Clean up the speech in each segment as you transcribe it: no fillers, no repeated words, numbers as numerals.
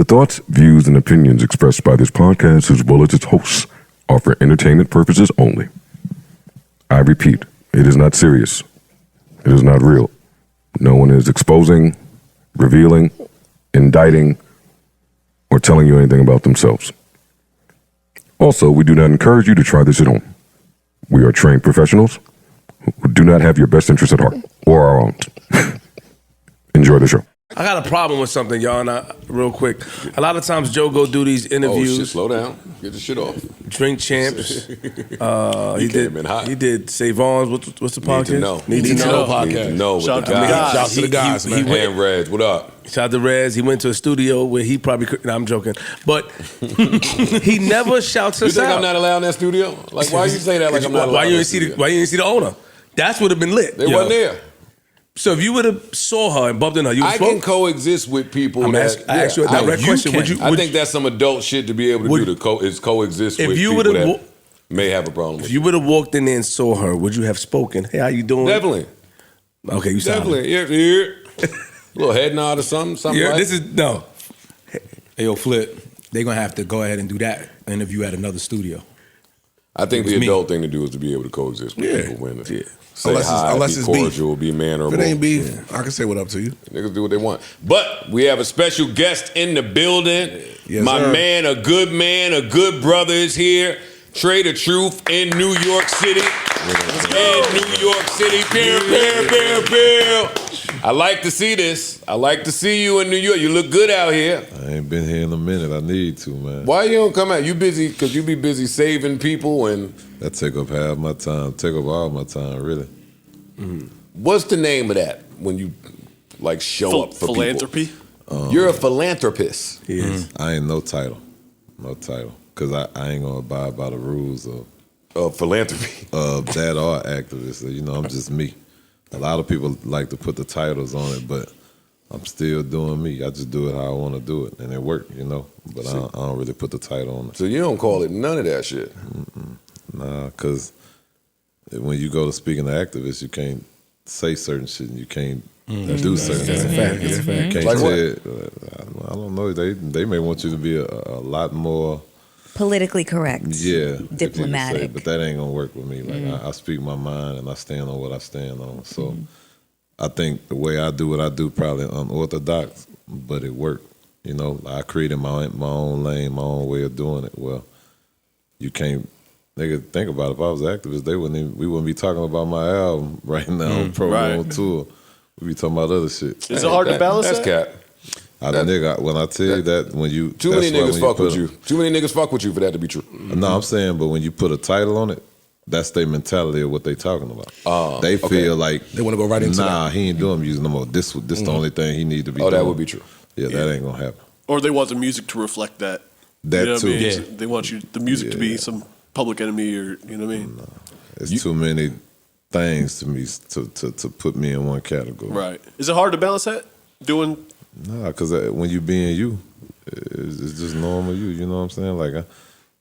The thoughts, views, and opinions expressed by this podcast as well as its hosts are for entertainment purposes only. I repeat, it is not serious. It is not real. No one is exposing, revealing, indicting, or telling you anything about themselves. Also, we do not encourage you to try this at home. We are trained professionals who do not have your best interest at heart, or our own. Enjoy the show. I got a problem with something, y'all, and real quick. A lot of times Joe go do these interviews. Oh, shit, slow down. Get the shit off. Drink Champs. He did Save On. What's the podcast? Need to know podcast. Need to know with Shout the guys. Shout out to the guys, man. And Reds, what up? Shout out to Rez. He went to a studio where he probably could. No, I'm joking. But he never shouts us out. You think I'm not allowed in that studio? Like, why you say that like I'm not allowed why you in didn't that studio? Why you didn't see the owner? That's would have been lit. They wasn't there. So if you would have saw her and bumped into her, you would I can coexist with people I asked you a direct question. I think that's some adult shit to be able to do, coexist with people that may have a problem with. If you would have walked in there and saw her, would you have spoken? Hey, how you doing? Definitely. Okay, you sound definitely. Yeah. A little head nod or something. Yeah, like this is no. Hey, yo, Flip, they're going to have to go ahead and do that interview at another studio. I think the adult thing to do is to be able to coexist with people when say hi, be cordial, be mannerable. If it ain't beef, I can say what up to you. Niggas do what they want. But we have a special guest in the building. Yes, My sir. man, a good brother is here. Trae the Truth in New York City. In New York City. Pew. I like to see this. I like to see you in New York. You look good out here. I ain't been here in a minute. I need to, man. Why you don't come out? You busy? Because you be busy saving people and... That take up half my time. Take up all my time, really. Mm-hmm. What's the name of that when you like show up for philanthropy? People? You're a philanthropist. Yes. I ain't no title. No title. Because I ain't going to abide by the rules of philanthropy. Of that or activist. You know, I'm just me. A lot of people like to put the titles on it, but I'm still doing me. I just do it how I want to do it, and it worked, you know. But I don't really put the title on it. So you don't call it none of that shit? Nah, because when you go to speaking to activists, you can't say certain shit and you can't do certain things. That's a fact. You can't Like say it, I don't know. They may want you to be a lot more... politically correct. Yeah. Diplomatic. But that ain't going to work with me. Like I speak my mind and I stand on what I stand on. So I think the way I do what I do probably unorthodox, but it worked. You know, I created my own lane, my own way of doing it. Well, you can't... Nigga, think about it. If I was an activist, we wouldn't be talking about my album right now on promo tour. We'd be talking about other shit. Is it hard to balance that's that? Cap. When I tell you that, when you... Too many niggas fuck with you. Too many niggas fuck with you for that to be true. No, I'm saying, but when you put a title on it, that's their mentality of what they talking about. They feel like... They want to go right into that. He ain't doing music no more. This the only thing he need to be doing. That would be true. Yeah, that ain't going to happen. Or they want the music to reflect that. That you know too. What I mean? They want the music to be some public enemy or, you know what I mean? No, it's too many things to me to put me in one category. Right. Is it hard to balance that? Doing... Nah, because when you being you, it's just normal you. You know what I'm saying? Like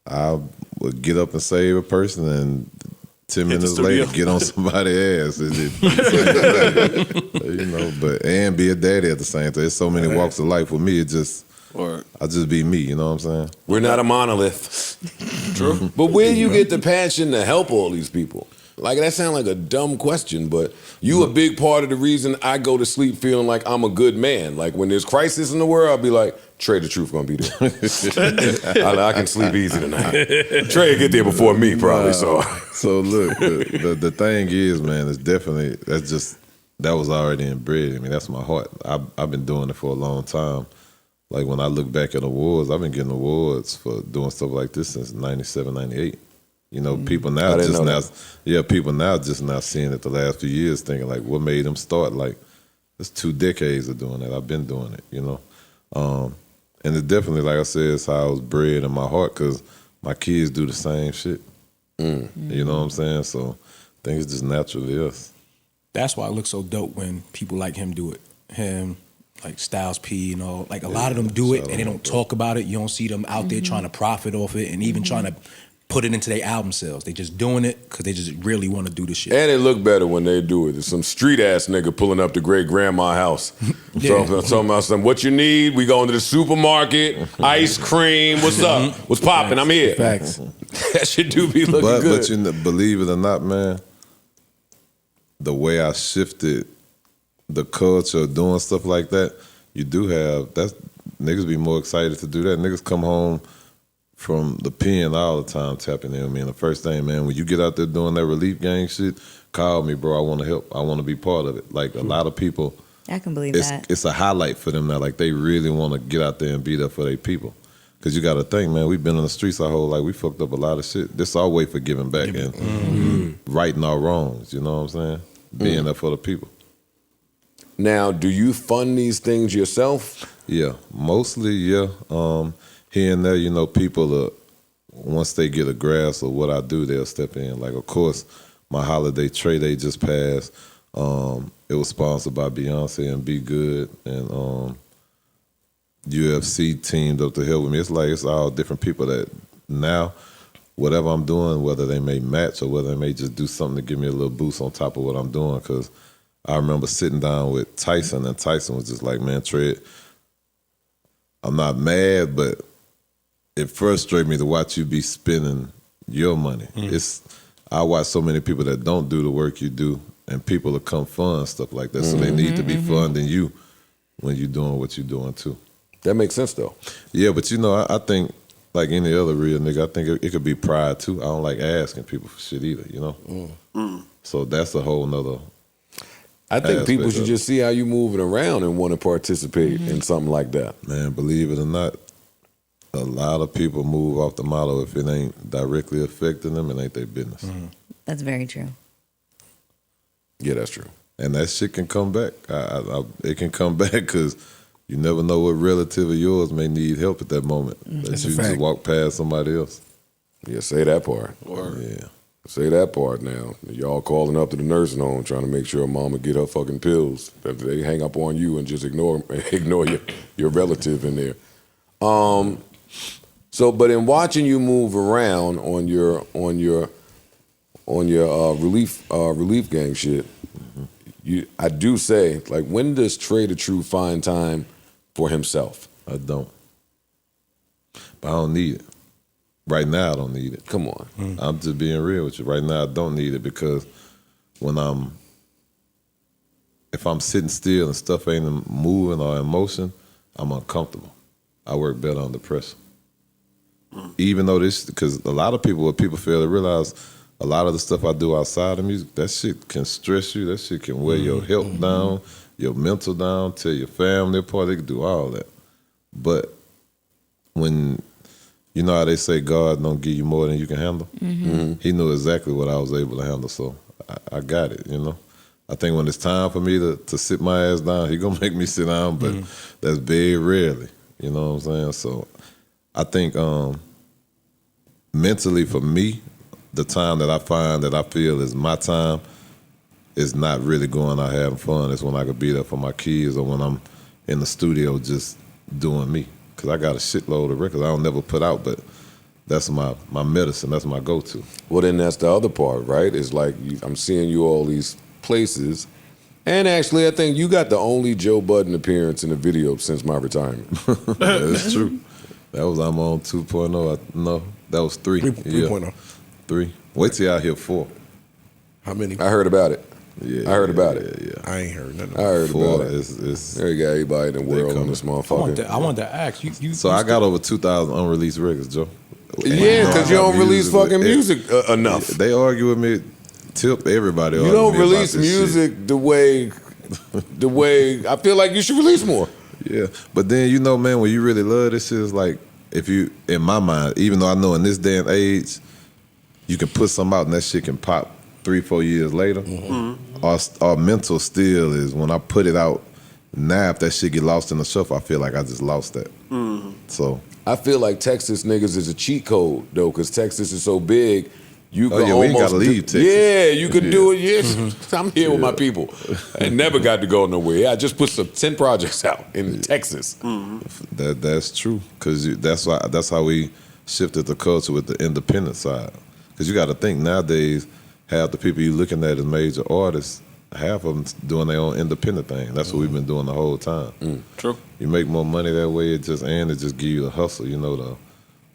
I would get up and save a person, and 10 minutes later get on somebody's ass. You know, and be a daddy at the same time. There's so many walks of life with me. I just be me. You know what I'm saying? We're not a monolith. True. But where do you get the passion to help all these people? Like, that sounds like a dumb question, but you a big part of the reason I go to sleep feeling like I'm a good man. Like, when there's crisis in the world, I'll be like, Trae the Truth gonna be there. I can sleep easy tonight. Trae get there before me, probably. So look, the thing is, man, it's definitely, that was already inbred. I mean, that's my heart. I've been doing it for a long time. Like, when I look back at awards, I've been getting awards for doing stuff like this since 97, 98. You know, people now people now just now seeing it the last few years, thinking like, what made them start? Like, it's 2 decades of doing that. I've been doing it, you know. And it definitely, like I said, it's how I was bred in my heart, because my kids do the same shit. You know what I'm saying? So I think it's just naturally us. That's why it looks so dope when people like him do it. Him, like Styles P, you know, like a lot of them do it and they don't talk about it. You don't see them out there trying to profit off it and even trying to put it into their album sales. They just doing it because they just really want to do the shit. And it look better when they do it. There's some street ass nigga pulling up to great grandma house. Yeah. So talking about something. What you need? We going to the supermarket. Ice cream. What's up? What's popping? I'm here. Facts. That shit do be looking good. But you know, believe it or not, man, the way I shifted the culture of doing stuff like that, you do have niggas be more excited to do that. Niggas come home from the pen all the time tapping in with me. And the first thing, man, when you get out there doing that relief gang shit, call me, bro. I want to help. I want to be part of it. Like a lot of people, I can believe that. it's a highlight for them now. Like they really want to get out there and be there for their people. Because you got to think, man, we've been in the streets our whole life. We fucked up a lot of shit. This is our way for giving back and righting our wrongs. You know what I'm saying? Being there for the people. Now, do you fund these things yourself? Yeah, mostly, yeah. Here and there, you know, people, once they get a grasp of what I do, they'll step in. Like, of course, my holiday Trae Day just passed. It was sponsored by Beyonce and Be Good, and UFC teamed up to help with me. It's all different people that now, whatever I'm doing, whether they may match or whether they may just do something to give me a little boost on top of what I'm doing. Because I remember sitting down with Tyson, and Tyson was just like, man, Trae, I'm not mad, but it frustrates me to watch you be spending your money. I watch so many people that don't do the work you do, and people will come fund stuff like that. So they need to be funding you when you're doing what you're doing too. That makes sense though. Yeah, but you know, I think like any other real nigga, I think it could be pride too. I don't like asking people for shit either, you know? So that's a whole nother I think people aspect should of just see how you moving around and want to participate in something like that. Man, believe it or not, a lot of people move off the motto if it ain't directly affecting them, it ain't their business. That's very true. Yeah, that's true. And that shit can come back. It can come back because you never know what relative of yours may need help at that moment. That That's a you just fact. walk past somebody else. Yeah, say that part. Yeah. Say that part now. Y'all calling up to the nursing home trying to make sure mama get her fucking pills. That they hang up on you and just ignore your relative in there. So, but in watching you move around on your relief gang shit, I do say, like, when does Trae the True find time for himself? I don't. But I don't need it. Right now, I don't need it. Come on. I'm just being real with you. Right now, I don't need it because if I'm sitting still and stuff ain't moving or in motion, I'm uncomfortable. I work better under pressure. Even though because a lot of people, what people fail to realize, a lot of the stuff I do outside of music, that shit can stress you. That shit can wear your health down, your mental down, tear your family apart. They can do all that. But when, you know how they say God don't give you more than you can handle? He knew exactly what I was able to handle, so I got it, you know? I think when it's time for me to sit my ass down, he gonna make me sit down, but that's very rarely, you know what I'm saying? So I think mentally for me, the time that I find that I feel is my time is not really going out having fun. It's when I could be there for my kids or when I'm in the studio just doing me. Because I got a shitload of records I don't never put out, but that's my medicine. That's my go-to. Well, then that's the other part, right? It's like I'm seeing you all these places. And actually, I think you got the only Joe Budden appearance in a video since my retirement. That's true. That was I'm on 2.0. No, that was 3. 3.0. 3. Wait till y'all hear 4. How many? I heard about it. Yeah, I heard about it. Yeah. I ain't heard nothing. I heard 4 about it. is There you got everybody in the world on this motherfucker. I wanted to ask you. so I got over 2,000 unreleased records, Joe. Yeah, because you I got don't release music fucking with- music enough. They argue with me. Tip everybody. You argue don't with me about release this shit. music the way I feel like you should release more. Yeah, but then you know, man, when you really love this shit, it's like if you, in my mind, even though I know in this day and age, you can put something out and that shit can pop 3-4 years later. Our mental still is when I put it out now. If that shit get lost in the shuffle, I feel like I just lost that. So I feel like Texas niggas is a cheat code though, because Texas is so big. You can yeah, we ain't almost gotta leave Texas. Yeah, you could Yeah. do it. Yes, I'm here with my people. I never got to go nowhere. I just put some 10 projects out in Texas. that's true, cause that's how we shifted the culture with the independent side. Because you got to think nowadays, half the people you looking at as major artists, half of them doing their own independent thing. That's what we've been doing the whole time. True. You make more money that way. It just give you the hustle. You know,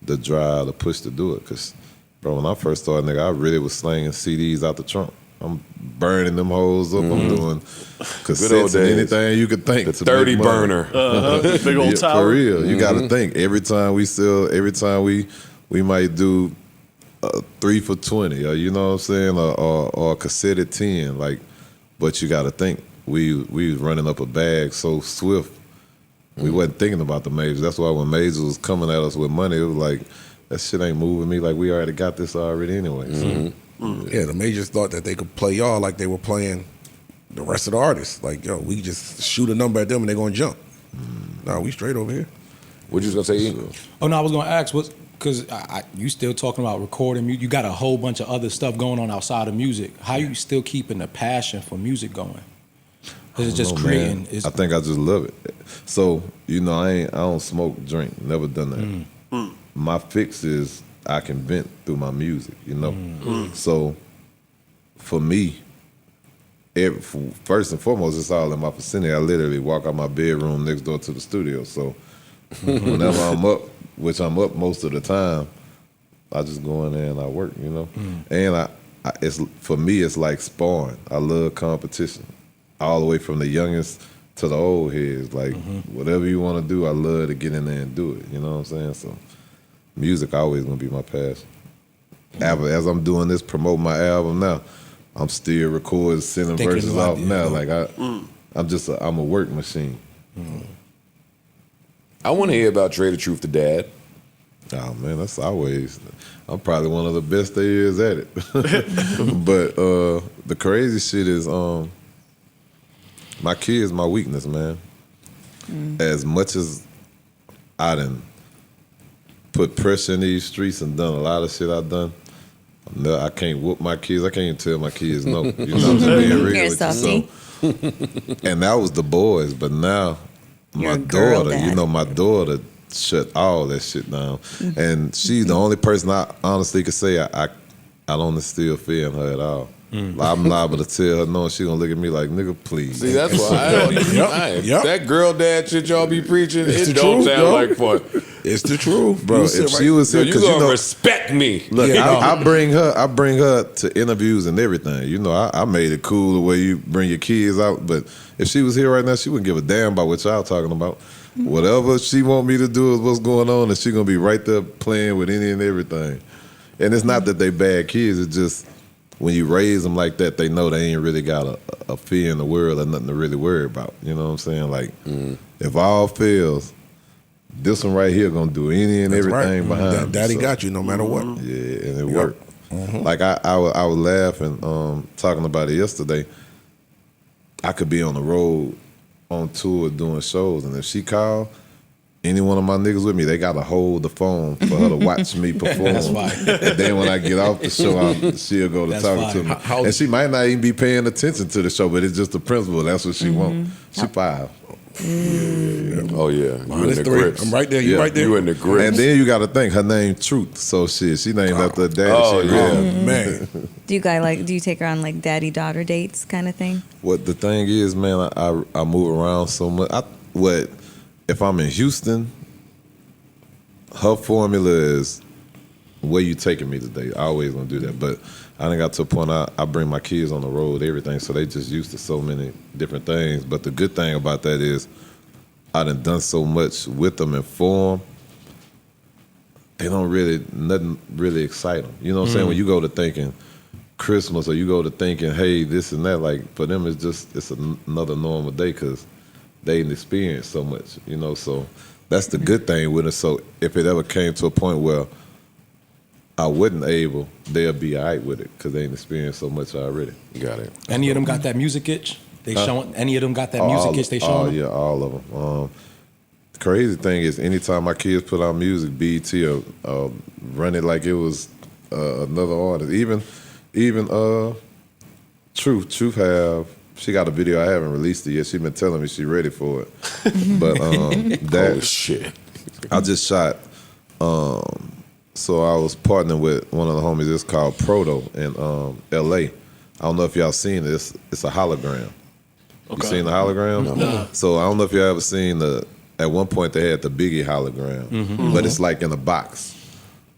the drive, the push to do it. Because, bro, when I first started, nigga, I really was slanging CDs out the trunk. I'm burning them hoes up. I'm doing cassettes and anything you could think. The to 30 make money. burner. Big old Yeah, tower. for real. You got to think every time we might do 3 for 20, or you know what I'm saying, or a cassette at 10. Like, but you got to think we was running up a bag so swift. We wasn't thinking about the majors. That's why when majors was coming at us with money, it was like that shit ain't moving me. Like we already got this already anyway. So. Yeah, the majors thought that they could play y'all like they were playing the rest of the artists. Like, yo, we just shoot a number at them and they're gonna jump. Nah, we straight over here. What you was gonna say? Ian? Oh no, I was gonna ask because you still talking about recording. You got a whole bunch of other stuff going on outside of music. How you still keeping the passion for music going? Is it just creating? I think I just love it. So you know, I don't smoke, drink, never done that. My fix is I can vent through my music. You know, so for me, first and foremost, it's all in my vicinity. I literally walk out my bedroom next door to the studio. So whenever I'm up, which I'm up most of the time, I just go in there and I work, you know. And it's for me, it's like sparring. I love competition, all the way from the youngest to the old heads. Like whatever you want to do, I love to get in there and do it. You know what I'm saying? So music always gonna be my passion. As I'm doing this, promote my album now, I'm still recording, sending Thinking verses about out it, now. yeah. Like I'm a work machine. I want to hear about Trae the Truth, the dad. Oh man, I'm probably one of the best there is at it. But the crazy shit is my kid's my weakness, man. As much as I done put pressure in these streets and done a lot of shit I've done, no, I can't whoop my kids. I can't even tell my kids no. You know, I'm just being real You're with you. softy. So, and that was the boys, but now You're my a girl daughter, dad. my daughter shut all that shit down. And she's the only person I honestly could say I don't instill fear in her at all. I'm liable to tell her no, and she gonna look at me like, nigga, please. See, that's why that girl dad shit y'all be preaching, It's it the don't truth, sound bro. like fun. It's the truth, Bro, if she was So here, you because gonna you know, respect me. look, Yeah, I bring her to interviews and everything. You know, I made it cool the way you bring your kids out. But if she was here right now, she wouldn't give a damn about what y'all talking about. Whatever she want me to do is what's going on, and she gonna be right there playing with any and everything. And it's not that they bad kids. It's just when you raise them like that, they know they ain't really got a fear in the world or nothing to really worry about. You know what I'm saying? Like, if all fails, this one right here gonna do any and That's everything right. behind. Daddy me. So, got you no matter what. yeah, and it worked. Like I was laughing, talking about it yesterday. I could be on the road, on tour, doing shows, and if she called, any one of my niggas with me, they gotta hold the phone for her to watch me perform. That's fine. And then when I get off the show, she'll go to That's talking to fine. me. And she might not even be paying attention to the show, but it's just the principle. That's what she want. She 5. Oh yeah, you Mine in is the 3. grips. I'm right there. You right there. You in the grips. And then you got to think her name Truth. So shit, she named after her daddy. Oh, She yeah. real. Man. Do you take her on like daddy-daughter dates kind of thing? What the thing is, man, I move around so much. If I'm in Houston, her formula is where you taking me today. I always gonna do that, but I done got to a point I bring my kids on the road, everything, so they just used to so many different things. But the good thing about that is I done so much with them and for them. They don't nothing really excite them. You know what I'm saying? When you go to thinking Christmas or you go to thinking, hey, this and that, like for them it's another normal day because they didn't experience so much, you know. So that's the good thing with it. So if it ever came to a point where I wasn't able, they'll be all right with it because they ain't experienced so much already. Got it. Any of them got that music itch? They showing any of them got that music itch? They showing? Oh them? yeah, all of them. The crazy thing is, anytime my kids put out music, BET will run it like it was another artist. Even Truth have. She got a video. I haven't released it yet. She been telling me she ready for it. But Oh shit. I just shot So I was partnering with one of the homies. It's called Proto in L.A. I don't know if y'all seen it. It's a hologram. You seen the hologram? No. So I don't know if you ever seen at one point they had the Biggie hologram, but it's like in a box.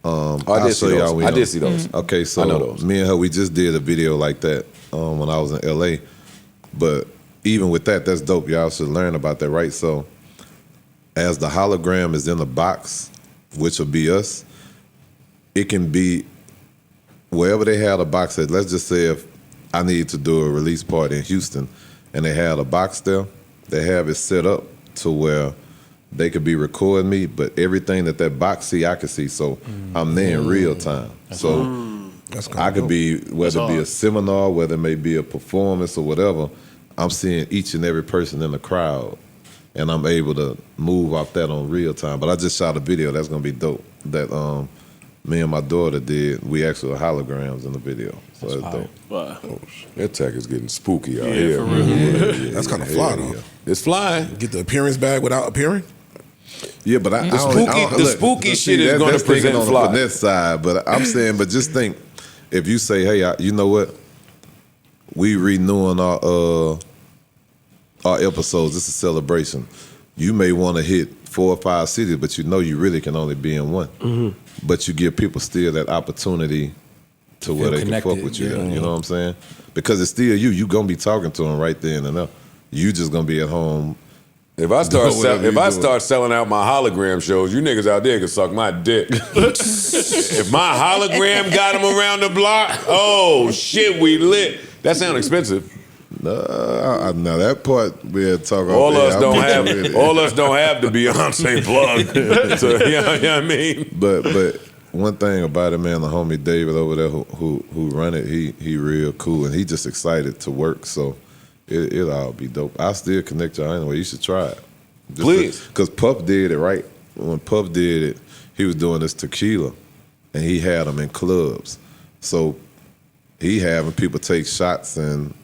I did see those. I did see those. Okay, so I know those. me and her, we just did a video like that when I was in LA. But even with that, that's dope. Y'all should learn about that, right? So as the hologram is in the box, which will be us, it can be wherever they had a box at. Let's just say if I need to do a release party in Houston and they had a box there, they have it set up to where they could be recording me, but everything that box see, I can see. So I'm there in real time. That's I could dope. be, whether it be a seminar, whether it may be a performance or whatever, I'm seeing each and every person in the crowd, and I'm able to move off that on real time. But I just shot a video that's gonna be dope that me and my daughter did. We actually are holograms in the video, so that's dope. Wow. That tech is getting spooky out here. for real. That's kind of fly, though. It's flying. Get the appearance bag without appearing? Yeah, but I The spooky shit is gonna that's thinking present on fly. the finesse side. But I'm saying, but just think, if you say, hey, you know what, we renewing our episodes. It's a celebration. You may want to hit 4 or 5 cities, but you know you really can only be in one. But you give people still that opportunity to where they can fuck connected, with you. yeah. You know what I'm saying? Because it's still you. You gonna be talking to them right then and there. You just gonna be at home. If I start Do whatever you doing. start selling out my hologram shows, you niggas out there can suck my dick. If my hologram got them around the block, oh shit, we lit. That sound expensive. Now that part we'll talk. All us don't have it. the Beyonce plug. So, you know what I mean? But one thing about it, man, the homie David over there who run it, he real cool and he just excited to work. So it'll all be dope. I still connect y'all anyway. You should try it. Please. Because Puff did it, right? When Puff did it, he was doing this tequila and he had them in clubs. So he having people take shots and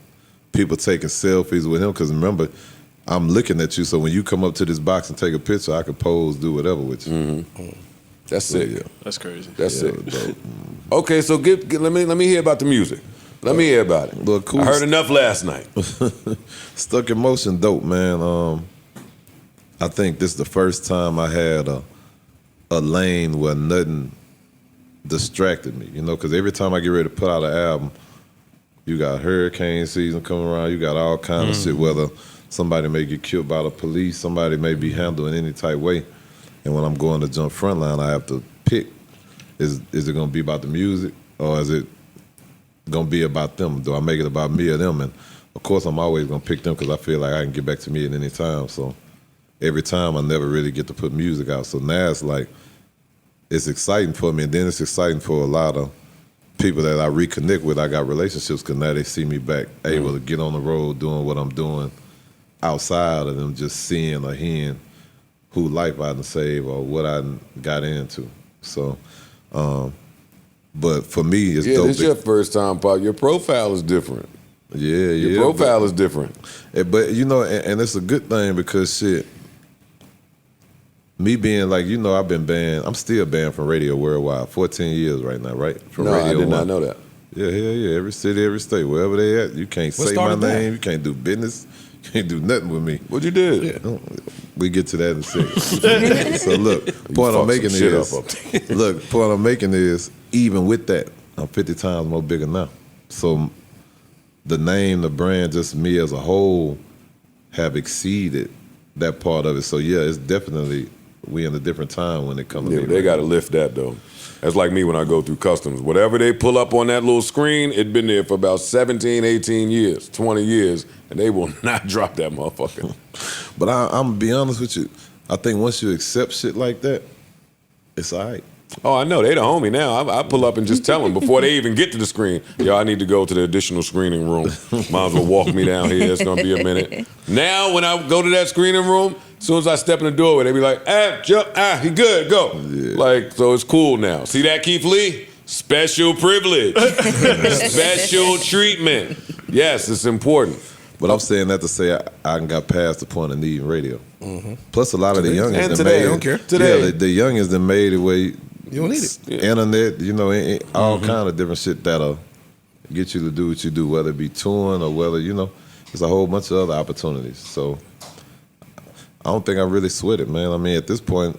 people taking selfies with him. Because remember, I'm looking at you, so when you come up to this box and take a picture, I could pose, do whatever with you. That's sick. Yeah. That's crazy. That's sick. Dope. Okay, so let me hear about the music. Let me hear about it. Look, cool. I heard enough last night. Stuck in Motion, dope, man. I think this is the first time I had a lane where nothing distracted me, you know, because every time I get ready to put out an album, you got hurricane season coming around, you got all kind of shit, whether somebody may get killed by the police, somebody may be handled in any type way. And when I'm going to jump frontline, I have to pick, is it going to be about the music or is it going to be about them? Do I make it about me or them? And of course, I'm always going to pick them because I feel like I can get back to me at any time. So every time I never really get to put music out. So now it's like, it's exciting for me. And then it's exciting for a lot of people that I reconnect with. I got relationships because now they see me back, able to get on the road doing what I'm doing outside of them just seeing or hearing who life I done saved or what I done got into. So, but for me, it's dope. This is your first time, Pop. Your profile is different. Your profile is different. But you know, and it's a good thing because shit, me being like, you know, I've been banned. I'm still banned from radio worldwide. 14 years right now, right? From No, Radio I did not 1. know that. Yeah, hell yeah. Every city, every state, wherever they at, you can't What say my started that? name. You can't do business. You can't do nothing with me. What you did? We get to that in a second. So look, point I'm making shit is, up there. look, point I'm making is, even with that, I'm 50 times more bigger now. So the name, the brand, just me as a whole, have exceeded that part of it. So yeah, it's definitely, we in a different time when it comes to Yeah, me. they got to lift that, though. That's like me when I go through customs. Whatever they pull up on that little screen, it been there for about 17, 18 years, 20 years, and they will not drop that motherfucker. But I'm going to be honest with you. I think once you accept shit like that, it's all right. Oh, I know. They the homie now. I pull up and just tell them before they even get to the screen, yo, I need to go to the additional screening room. Might as well walk me down here. It's going to be a minute. Now, when I go to that screening room, as soon as I step in the doorway, they be like, he good, go. Yeah. Like, so it's cool now. See that, Keith Lee? Special privilege. Special treatment. Yes, it's important. But I'm saying that to say I got past the point of needing radio. Plus, a lot of the youngins And that today, made don't care. it. Today. Yeah, the youngins that made it where You don't need it. internet, all kind of different shit that'll get you to do what you do, whether it be touring or whether, there's a whole bunch of other opportunities. So I don't think I really sweat it, man. I mean, at this point,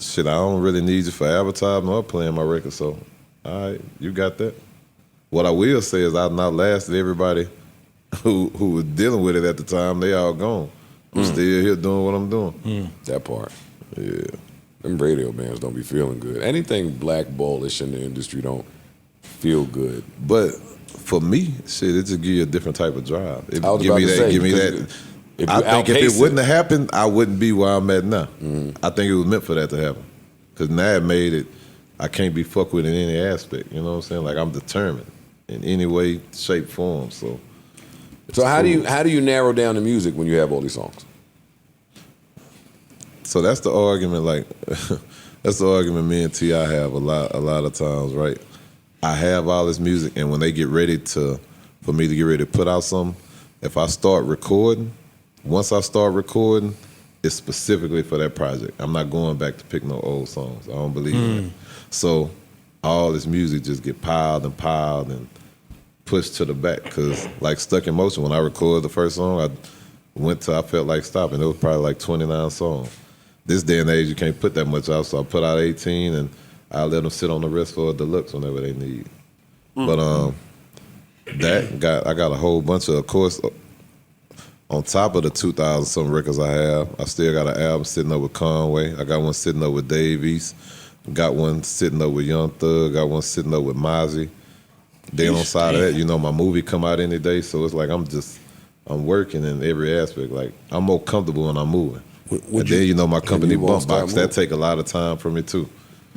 shit, I don't really need you for advertising or playing my record. So, all right, you got that. What I will say is I've not lasted everybody who was dealing with it at the time. They all gone. I'm still here doing what I'm doing. That part. Yeah. Them radio bands don't be feeling good. Anything blackballish in the industry don't feel good. But for me, shit, it just give you a different type of drive. I was about to say, give me because that. if I you think if outpace it wouldn't have happened, I wouldn't be where I'm at now. I think it was meant for that to happen. Because now it made it, I can't be fucked with in any aspect. You know what I'm saying? Like, I'm determined in any way, shape, form. So how do you narrow down the music when you have all these songs? So that's the argument, like, that's the argument me and T.I. have a lot of times, right? I have all this music, and when they get ready for me to get ready to put out something, if I start recording, once I start recording, it's specifically for that project. I'm not going back to pick no old songs. I don't believe in that. So all this music just get piled and pushed to the back, because like Stuck in Motion, when I recorded the first song, I felt like stopping. It was probably like 29 songs. This day and age, you can't put that much out, so I put out 18, and I let them sit on the rest for a deluxe whenever they need. But I got a whole bunch of course, on top of the 2,000-something records I have, I still got an album sitting up with Conway. I got one sitting up with Dave East. Got one sitting up with Young Thug. Got one sitting up with Mozzie. Then on side of that, my movie come out any day, so it's like I'm working in every aspect. Like, I'm more comfortable when I'm moving. Then, my company Bump Box, that take a lot of time from me too.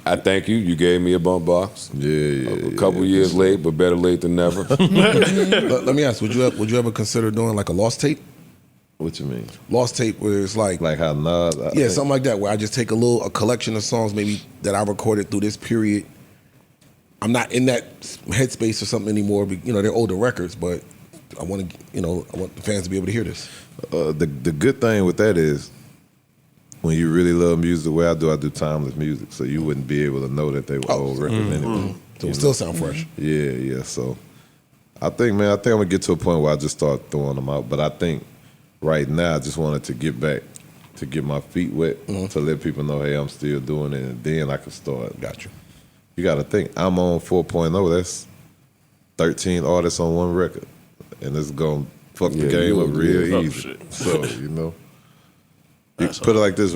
I thank you. You gave me a bump box. Yeah. A couple years late, but better late than never. Let me ask, would you ever consider doing like a lost tape? What you mean? Lost tape where it's like how Nas? Yeah, something like that, where I just take a collection of songs maybe that I recorded through this period. I'm not in that headspace or something anymore. But, they're older records, but I want to, I want the fans to be able to hear this. The good thing with that is, when you really love music the way I do timeless music, so you wouldn't be able to know that they were old records anyway. So it still sound fresh. Yeah. So I think I'm gonna get to a point where I just start throwing them out. But I think right now I just wanted to get back, to get my feet wet, to let people know, hey, I'm still doing it, and then I can start. Gotcha. You got to think, I'm on 4.0. That's 13 artists on one record, and it's gonna fuck the game up real easy. So you put it like this.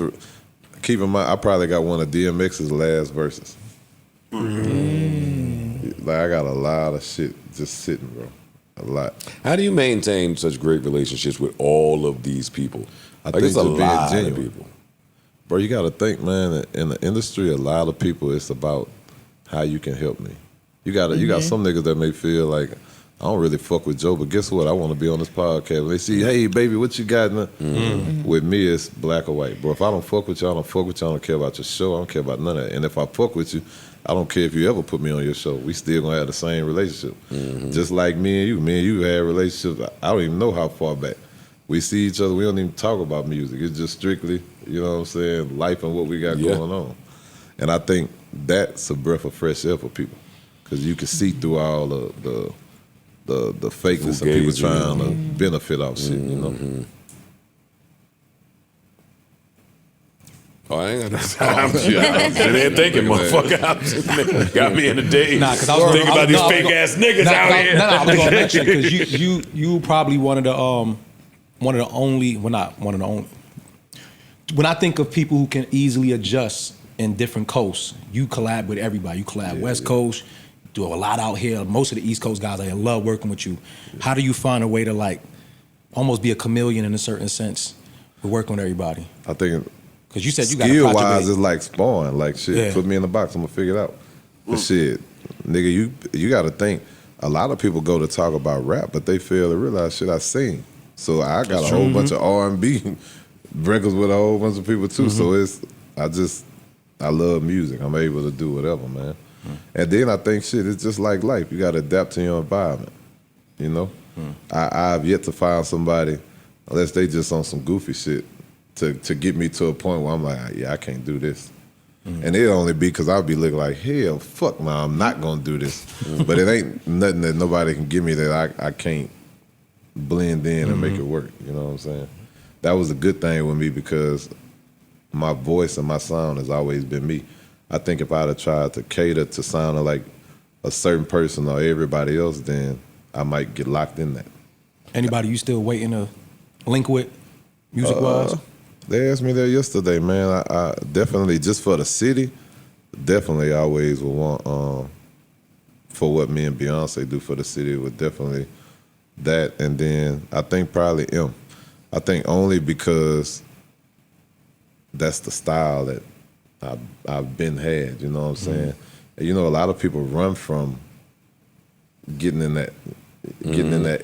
Keep in mind, I probably got one of DMX's last verses. Like, I got a lot of shit just sitting, bro. A lot. How do you maintain such great relationships with all of these people? I think it's a just being lot genuine. of people. Bro, you got to think, man, in the industry, a lot of people, it's about how you can help me. You got some niggas that may feel like, I don't really fuck with Joe, but guess what? I want to be on this podcast. When they see, hey, baby, what you got? With me, it's black or white. Bro, if I don't fuck with you, I don't fuck with you. I don't care about your show. I don't care about none of that. And if I fuck with you, I don't care if you ever put me on your show. We still going to have the same relationship. Just like me and you. Me and you had relationships, I don't even know how far back. We see each other, we don't even talk about music. It's just strictly, you know what I'm saying, life and what we got going on. And I think that's a breath of fresh air for people. Because you can see through all the fakeness of people trying to benefit off shit, you know? Oh, I ain't got no time. I'm sitting there thinking, motherfucker. Got me in the daze. Nah, because I was thinking about these fake ass niggas out here. I was gonna mention, because you probably one of the only. Well, not one of the only. When I think of people who can easily adjust in different coasts, you collab with everybody. You collab West Coast, do a lot out here. Most of the East Coast guys, I love working with you. How do you find a way to like almost be a chameleon in a certain sense with working with everybody? I think because you said you got skill wise, it's like spawn. Like shit, put me in the box, I'm gonna figure it out. But shit, nigga, you got to think. A lot of people go to talk about rap, but they fail to realize shit I sing. So I got a whole bunch of R&B records with a whole bunch of people too. So I love music. I'm able to do whatever, man. And then I think shit, it's just like life. You got to adapt to your environment. You know, I've yet to find somebody, unless they just on some goofy shit, to get me to a point where I'm like, yeah, I can't do this. And it'll only be because I'll be looking like, hell, fuck, man, I'm not gonna do this. But it ain't nothing that nobody can give me that I can't blend in and make it work. You know what I'm saying? That was a good thing with me because my voice and my sound has always been me. I think if I'd have tried to cater to sounding like a certain person or everybody else, then I might get locked in that. Anybody you still waiting to link with, music-wise? They asked me that yesterday, man. I definitely, just for the city, definitely always would want, for what me and Beyonce do for the city, would definitely that. And then I think probably M. I think only because that's the style that I've been had, you know what I'm saying? And you know, a lot of people run from getting in that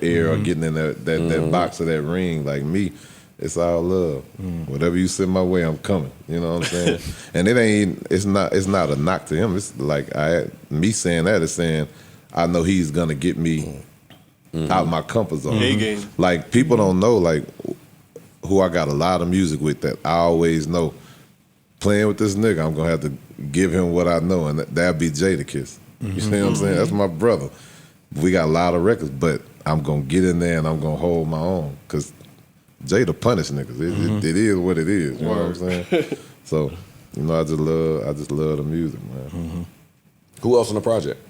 air or getting in that box or that ring. Like me, it's all love. Whatever you send my way, I'm coming. You know what I'm saying? And it's not a knock to him. It's like me saying that is saying I know he's gonna get me out my comfort zone. Like people don't know like who I got a lot of music with that I always know. Playing with this nigga, I'm gonna have to give him what I know, and that'd be Jadakiss. You see what I'm saying? That's my brother. We got a lot of records, but I'm gonna get in there and I'm gonna hold my own because Jada punish niggas. It is what it is. You know what I'm saying? So, you know, I just love the music, man. Who else on the project?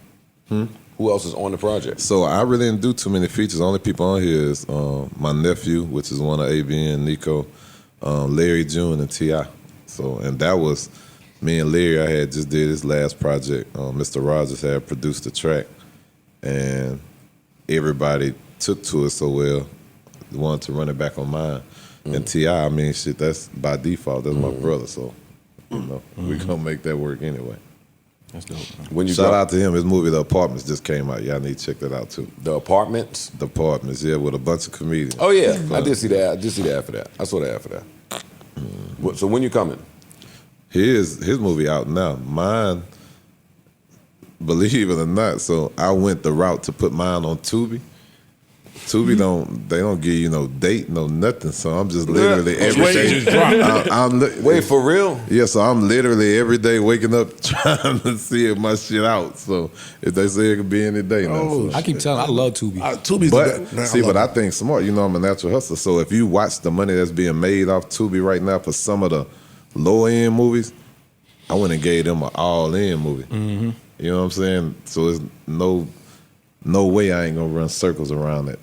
Who else is on the project? So I really didn't do too many features. The only people on here is my nephew, which is one of AB and Nico, Larry June, and T.I. So, and that was me and Larry. I had just did his last project. Mr. Rogers had produced the track, and everybody took to it so well, wanted to run it back on mine. And T.I., I mean, shit, that's by default. That's my brother, so you know, we gonna make that work anyway. That's dope. When you Shout out to him. His movie, The Apartments, just came out. Y'all need to check that out too. The Apartments? The Apartments, yeah, with a bunch of comedians. Oh yeah, I did see that. I did see the ad for that. I saw the ad for that. So when you coming? His movie out now. Mine, believe it or not, so I went the route to put mine on Tubi. Tubi don't give you no date, no nothing. So I'm just literally every day. Wait, for real? Yeah, so I'm literally every day waking up trying to see if my shit out. So if they say it could be any day now. So. I keep telling I love Tubi. Tubi's the best. Man, But I think smart. You know, I'm a natural hustler. So if you watch the money that's being made off Tubi right now for some of the lower end movies, I went and gave them an all in movie. You know what I'm saying? So it's no way I ain't gonna run circles around it.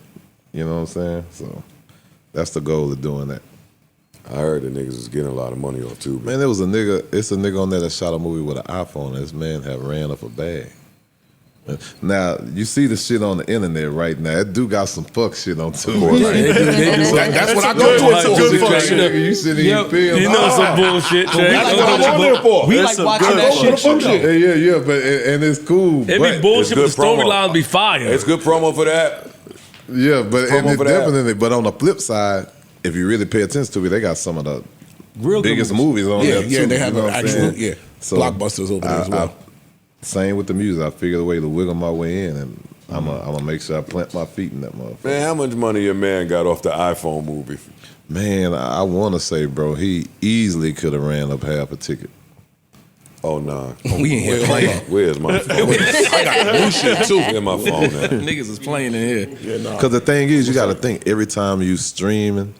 You know what I'm saying? So that's the goal of doing that. I heard the niggas was getting a lot of money off too. Man, there was a nigga. It's a nigga on there that shot a movie with an iPhone. And this man had ran up a bag. Now you see the shit on the internet right now. That dude got some fuck shit on too. That's what I go to. Some good fuck shit. You shouldn't even feel. You know some bullshit, Trae. That's what I'm on there for. We like watching that shit too, though. Yeah, but and it's cool. It but be bullshit, but it's the good promo. storylines be fire. It's good promo for that. Yeah, but and Promo it for that. definitely. But on the flip side, if you really pay attention to it, they got some of the Real good biggest movies on there too. Yeah, they have you know an what I'm actual saying? So blockbusters over there as well. Same with the music. I figured a way to wiggle my way in, and I'm gonna make sure I plant my feet in that motherfucker. Man, how much money your man got off the iPhone movie? Man, I want to say, bro, he easily could have ran up half a ticket. Oh nah. We in here playing. Where's my phone? I got new shit too. Where's my phone at? Niggas is playing in here. Because the thing is, you got to think every time you streaming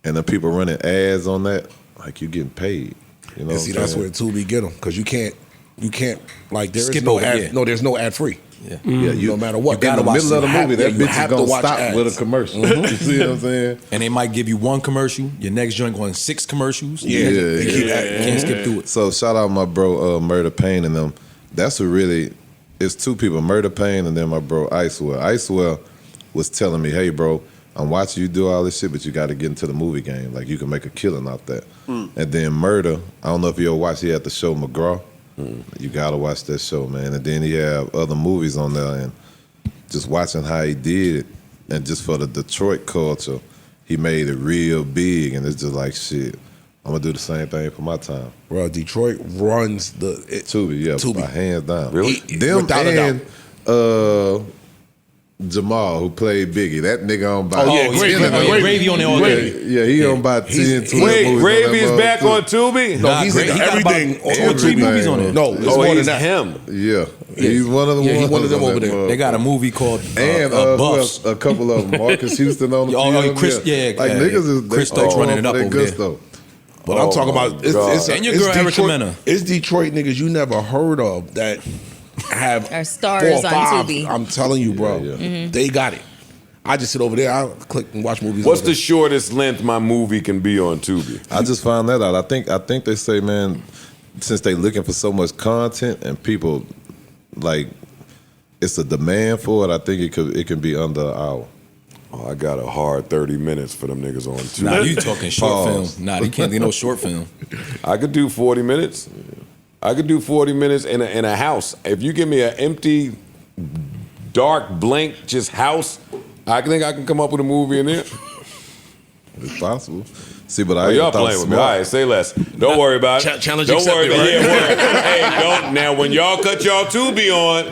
and the people running ads on that, like you getting paid. You know, And see, what I'm that's saying? where Tubi get them because you can't like there is Skip no over, ad. yeah. No, there's no ad free. Yeah. Yeah, No matter what, in the middle of the movie, that you bitch have is to gonna watch stop ads. with a commercial. You see what I'm saying? And they might give you one commercial. Your next joint going 6 commercials. Yeah, they keep You can't skip through it. So shout out my bro Murder Pain and them. That's what really. It's two people, Murder Pain and then my bro Icewell. Icewell was telling me, hey bro, I'm watching you do all this shit, but you got to get into the movie game. Like you can make a killing off that. And then Murder, I don't know if you ever watched. He had the show McGraw. You gotta watch that show, man. And then he have other movies on there, and just watching how he did it, and just for the Detroit culture, he made it real big. And it's just like shit. I'm gonna do the same thing for my time. Bro, Detroit runs the Tubi, yeah, Tubi. by hands down. Really? Them Without a and Jamal, who played Biggie, that nigga on by Oh, yeah, Gravy on there all day. Yeah, he on by 10, 12 Wait, movies Gravy on that is back motherfucker. on Tubi? No, he's in He got everything. about 2 or 3 movies on it. No, it's Oh, more than he's that. him. Yeah, he's one of the Yeah, ones. he's one of them on over that there. They got a movie called And Buffs. who else? A couple of them. Marcus Houston on the Oh, film. Chris- Like yeah, niggas is Chris they Stokes all running it up for that over good there. stuff. But I'm talking about And your girl, Erica Detroit, Mena. it's Detroit niggas you never heard of that have Are stars 4 or on 5. Tubi. I'm telling you, bro, Yeah. they got it. I just sit over there. I click and watch movies. What's over the there. shortest length my movie can be on Tubi? I just found that out. I think they say, man, since they looking for so much content and people like it's a demand for it, I think it can be under an hour. Oh, I got a hard 30 minutes for them niggas on Tubi. Nah, you talking short Pause. film. Nah, they can't do no short film. I could do 40 minutes. I could do 40 minutes in a house. If you give me an empty, dark, blank, just house, I think I can come up with a movie in there. It's possible. See, but I Oh, ain't y'all thought playing with me. smart. All right, say less. Don't worry about it. Challenge Don't worry accepted, about right? it. Yeah, hey, don't. Now, when y'all cut y'all Tubi on,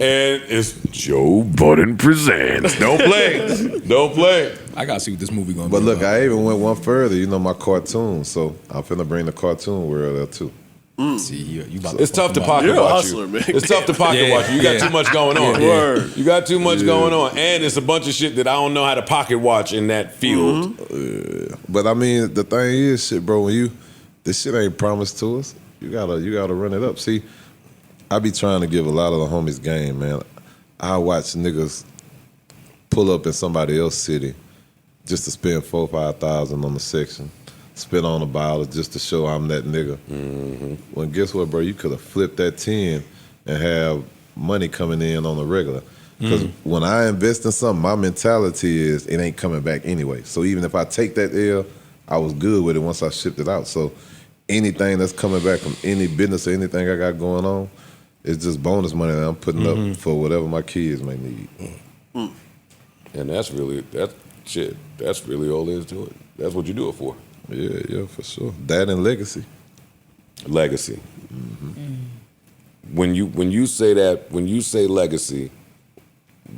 and it's Joe Budden presents. Don't play. Don't play. I gotta see what this movie gonna But be. look, about. I even went one further. You know my cartoon, so I'm finna bring the cartoon world there too. See, you about It's tough to fuck pocket him up. You're a watch hustler, you. man. It's tough to pocket Yeah, watch you. You got yeah. too much going on. Yeah. Word. You got too much going on, and it's a bunch of shit that I don't know how to pocket watch in that field. But I mean, the thing is, shit, bro. When this shit ain't promised to us, you gotta run it up. See, I be trying to give a lot of the homies game, man. I watch niggas pull up in somebody else's city just to spend $4,000-5,000 on the section, spit on a bottle just to show I'm that nigga. When guess what, bro? You could have flipped that 10 and have money coming in on the regular. Because when I invest in something, my mentality is it ain't coming back anyway. So even if I take that L, I was good with it once I shipped it out. So anything that's coming back from any business or anything I got going on, it's just bonus money that I'm putting up for whatever my kids may need. And that's really shit. That's really all there is to it. That's what you do it for. Yeah, for sure. That and legacy. Legacy. When you say that, when you say legacy,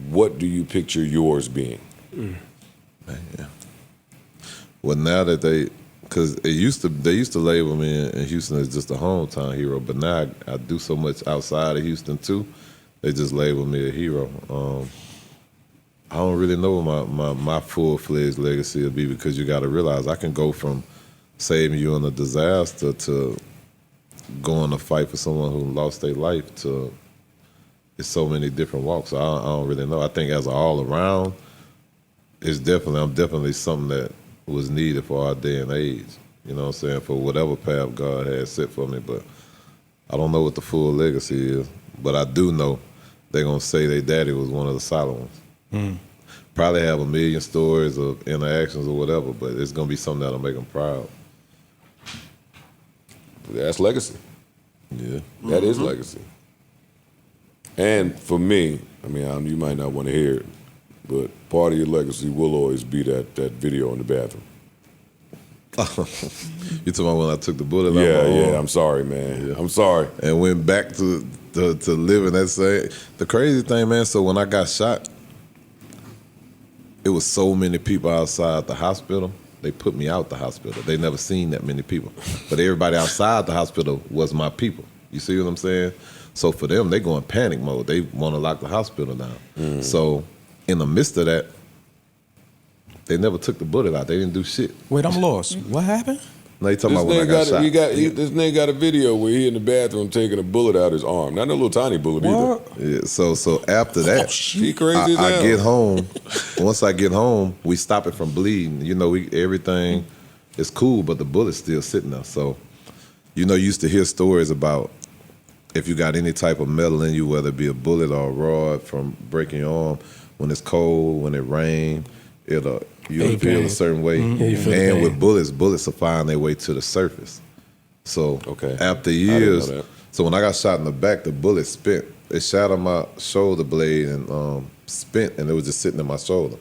what do you picture yours being? Well, now that because they used to label me in Houston as just a hometown hero, but now I do so much outside of Houston too. They just label me a hero. I don't really know what my full-fledged legacy will be, because you got to realize I can go from saving you in a disaster to going to fight for someone who lost their life to it's so many different walks. I don't really know. I think as an all-around, I'm definitely something that was needed for our day and age. You know what I'm saying? For whatever path God has set for me. But I don't know what the full legacy is. But I do know they're going to say their daddy was one of the solid ones. Probably have a million stories of interactions or whatever, but it's going to be something that'll make them proud. That's legacy. Yeah. That is legacy. And for me, I mean, you might not want to hear it, but part of your legacy will always be that video in the bathroom. You talking about when I took the bullet out Yeah, my arm? yeah. I'm sorry, man. I'm sorry. And went back to living that same. The crazy thing, man, so when I got shot, it was so many people outside the hospital. They put me out the hospital. They never seen that many people. But everybody outside the hospital was my people. You see what I'm saying? So for them, they go in panic mode. They want to lock the hospital down. So in the midst of that, they never took the bullet out. They didn't do shit. Wait, I'm lost. What happened? Now you talking This about when I nigga got shot. this nigga got a video where he in the bathroom taking a bullet out his arm. Not a little tiny bullet either. Yeah, so after that, He crazy as I hell. get home. Once I get home, we stop it from bleeding. You know, everything is cool, but the bullet's still sitting there. So, you know, you used to hear stories about if you got any type of metal in you, whether it be a bullet or a rod from breaking your arm, when it's cold, when it rains, you'll feel a certain way. you feel the And pain. with bullets will find their way to the surface. So Okay. after didn't know years, that. so when I got shot in the back, the bullet spent. It shot on my shoulder blade and spent, and it was just sitting in my shoulder.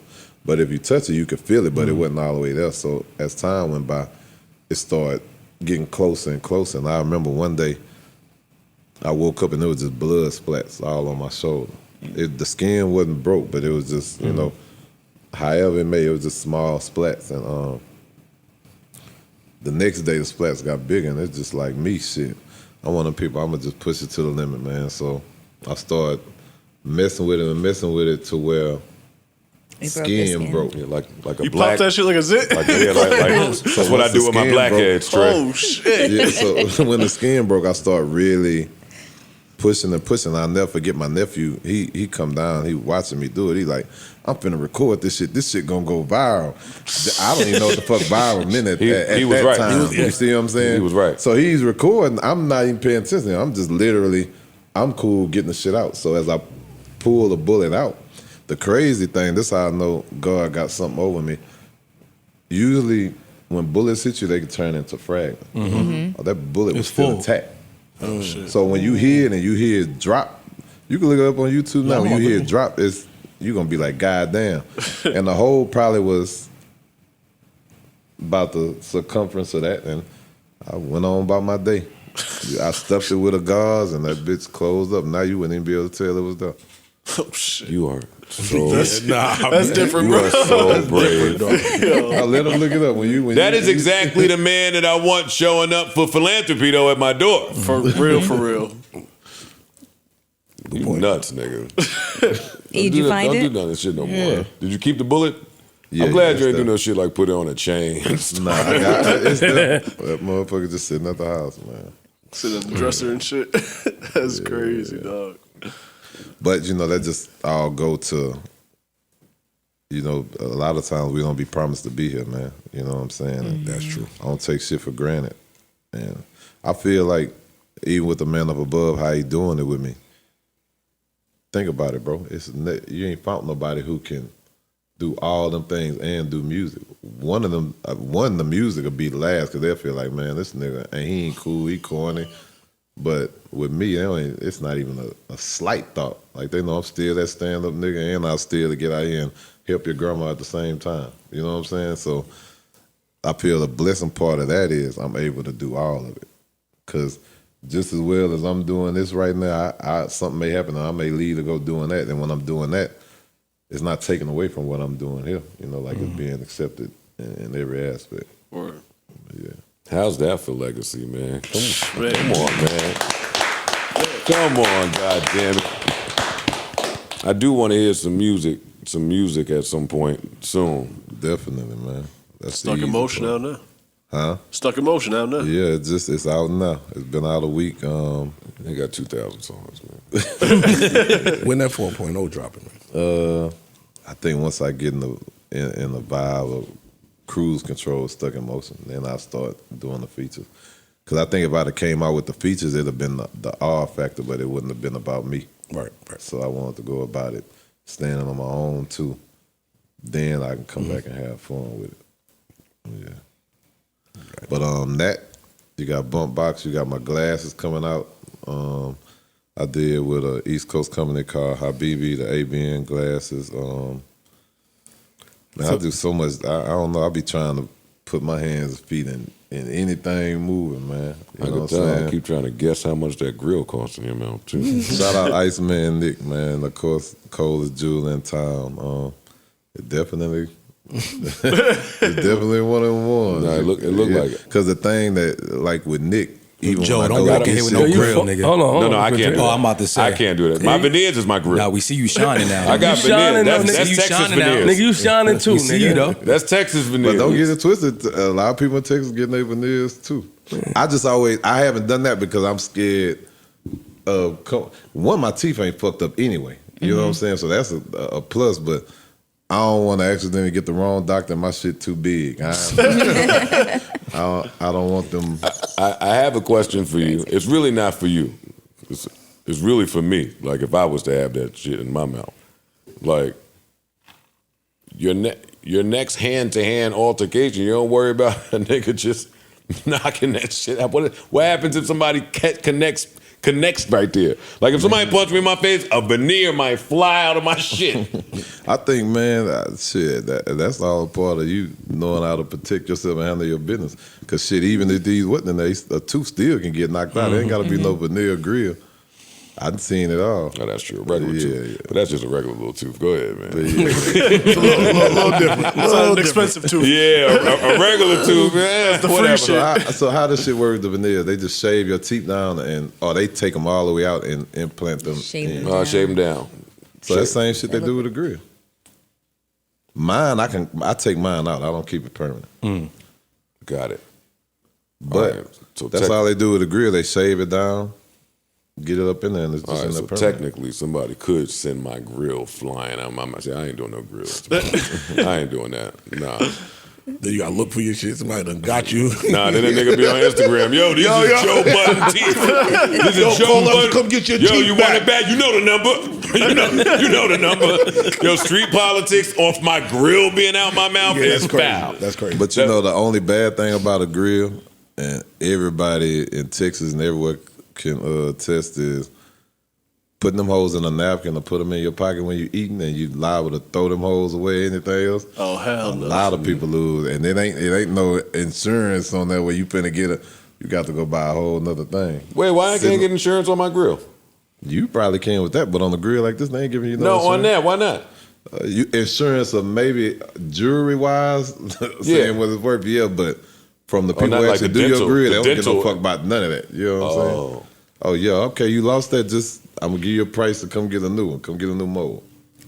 But if you touch it, you could feel it, but it wasn't all the way there. So as time went by, it started getting closer and closer. And I remember one day, I woke up and there was just blood splats all on my shoulder. the skin wasn't broke, but it was just, you know, however it made, it was just small splats. And the next day the splats got bigger, and it's just like me, shit. I'm one of them people, I'm gonna just push it to the limit, man. So I started messing with it to where skin broke. Yeah, like a You black. pop that shit like a zit? Like that's what I do with my blackheads, Trae. Oh shit! Yeah, so when the skin broke, I started really pushing and pushing. I'll never forget my nephew. He come down, he watching me do it. He like, I'm finna record this shit. This shit gonna go viral. I don't even know what the fuck viral meant at He was that right. time. You see what I'm saying? He was right. So he's recording. I'm not even paying attention. I'm just literally, I'm cool getting the shit out. So as I pull the bullet out, the crazy thing, this how I know God got something over me. Usually when bullets hit you, they can turn into fragments. Oh, that bullet was still intact. Oh shit! So when you hear it and you hear it drop, you can look it up on YouTube now. When you hear it drop, you're gonna be like, God damn. And the hole probably was about the circumference of that, and I went on about my day. I stuffed it with a gauze, and that bitch closed up. Now you wouldn't even be able to tell it was there. Oh shit! You are so. That's different, You bro. are so brave. I let him look it up. That is exactly the man that I want showing up for philanthropy though at my door. For real, for real. You nuts, nigga. Did you find Don't it? do none of this shit no more. Did you keep the bullet? Yeah, I'm glad yeah, you ain't do it's no shit like put it on a chain. Nah, it's there. That motherfucker just sitting at the house, man. Sit in the dresser and shit. That's crazy, dog. But you know, that just all go to, you know, a lot of times we don't be promised to be here, man. You know what I'm saying? And that's true. I don't take shit for granted. And I feel like even with the man up above, how he doing it with me. Think about it, bro. You ain't found nobody who can do all them things and do music. One of the music will be the last because they'll feel like, man, this nigga, and he ain't cool, he corny. But with me, it's not even a slight thought. Like, they know I'm still that stand-up nigga, and I'll still get out here and help your grandma at the same time. You know what I'm saying? So I feel the blessing part of that is I'm able to do all of it. Because just as well as I'm doing this right now, something may happen and I may leave to go doing that. And when I'm doing that, it's not taken away from what I'm doing here. You know, like it's being accepted in every aspect. Word. Yeah. How's that for legacy, man? Come on, man. Come on, goddamn it. I do want to hear some music at some point soon. Definitely, man. That's Stuck in motion out now. Huh? Stuck in motion out now. Yeah, it's out now. It's been out a week. They got 2,000 songs, man. When that 4.0 dropping, man? I think once I get in the vibe of cruise control, stuck in motion, then I start doing the features. Because I think if I'd have came out with the features, it'd have been the R factor, but it wouldn't have been about me. Right. So I wanted to go about it standing on my own too. Then I can come back and have fun with it. Yeah. But that, you got Bump Box, you got my glasses coming out. I did with an East Coast company called Habibi, the ABN glasses. Man, I do so much. I don't know. I be trying to put my hands and feet in anything moving, man. You know what I'm saying? I keep trying to guess how much that grill costs in your mouth, too. Shout out Iceman Nick, man. Of course, coldest jewel in town. It definitely it's definitely one of them ones. Nah, it look like it. Because the thing that, like with Nick, even Joe, when I don't go walk get in here with shit no grill, grilled, nigga. Hold on. No, I can't do Oh, that. I'm about to say. I can't do that. My veneers is my grill. Nah, we see you shining now. I got You shining, veneers. though, That's nigga. You Texas shining now. veneers. Nigga, you shining too, We nigga. see you though. That's Texas veneers. But don't get it twisted. A lot of people in Texas getting their veneers too. I haven't done that because I'm scared of, one, my teeth ain't fucked up anyway. You know what I'm saying? So that's a plus, but I don't want to accidentally get the wrong doctor and my shit too big. I don't want them. I have a question for you. It's really not for you. It's really for me. Like if I was to have that shit in my mouth, like your next hand-to-hand altercation, you don't worry about a nigga just knocking that shit out. What happens if somebody connects right there? Like if somebody punched me in my face, a veneer might fly out of my shit. I think, man, that's all a part of you knowing how to protect yourself and handle your business. Because shit, even if these a tooth still can get knocked out. There ain't got to be no veneer grill. I've seen it all. No, that's true. Regular tooth. Yeah. But that's just a regular little tooth. Go ahead, man. But yeah. It's a little different. It's not an expensive tooth. Yeah, a regular tooth, man. The free shit. So how does shit work with the veneers? They just shave your teeth down, or they take them all the way out and implant them. Shave in. them. Shave them down. So that same shit they do with the grill. Mine, I take mine out. I don't keep it permanent. Got it. But All right. So that's all they do with the grill. They shave it down, get it up in there, and it's just All right, in so there permanent. technically, somebody could send my grill flying. I say, I ain't doing no grills. I ain't doing that. Nah. Then you gotta look for your shit. Somebody done got you. Nah, then that nigga be on Instagram. Yo, this is Joe Budden teeth. This is Joe call up Budden. to come get your Yo, teeth you back. want it back? You know the number. you know the number. Yo, street politics off my grill being out my mouth Yeah, is that's crazy. foul. That's crazy. But you know the only bad thing about a grill, and everybody in Texas and everywhere can attest, is putting them holes in a napkin or put them in your pocket when you're eating, and you liable to throw them holes away. Anything else? Oh hell A no. lot of people lose, and it ain't no insurance on that where you finna get a. You got to go buy a whole nother thing. Wait, why I can't get insurance on my grill? You probably can with that, but on the grill like this, they ain't giving you No, insurance. on that. Why not? Insurance of maybe jewelry wise, saying Yeah. what it's worth, yeah, but from the people not who like actually the do dental- your grill, they the don't give no dental- fuck about none of that. You know what I'm saying? Oh yeah, okay, you lost that. Just I'm gonna give you a price to come get a new one. Come get a new mold.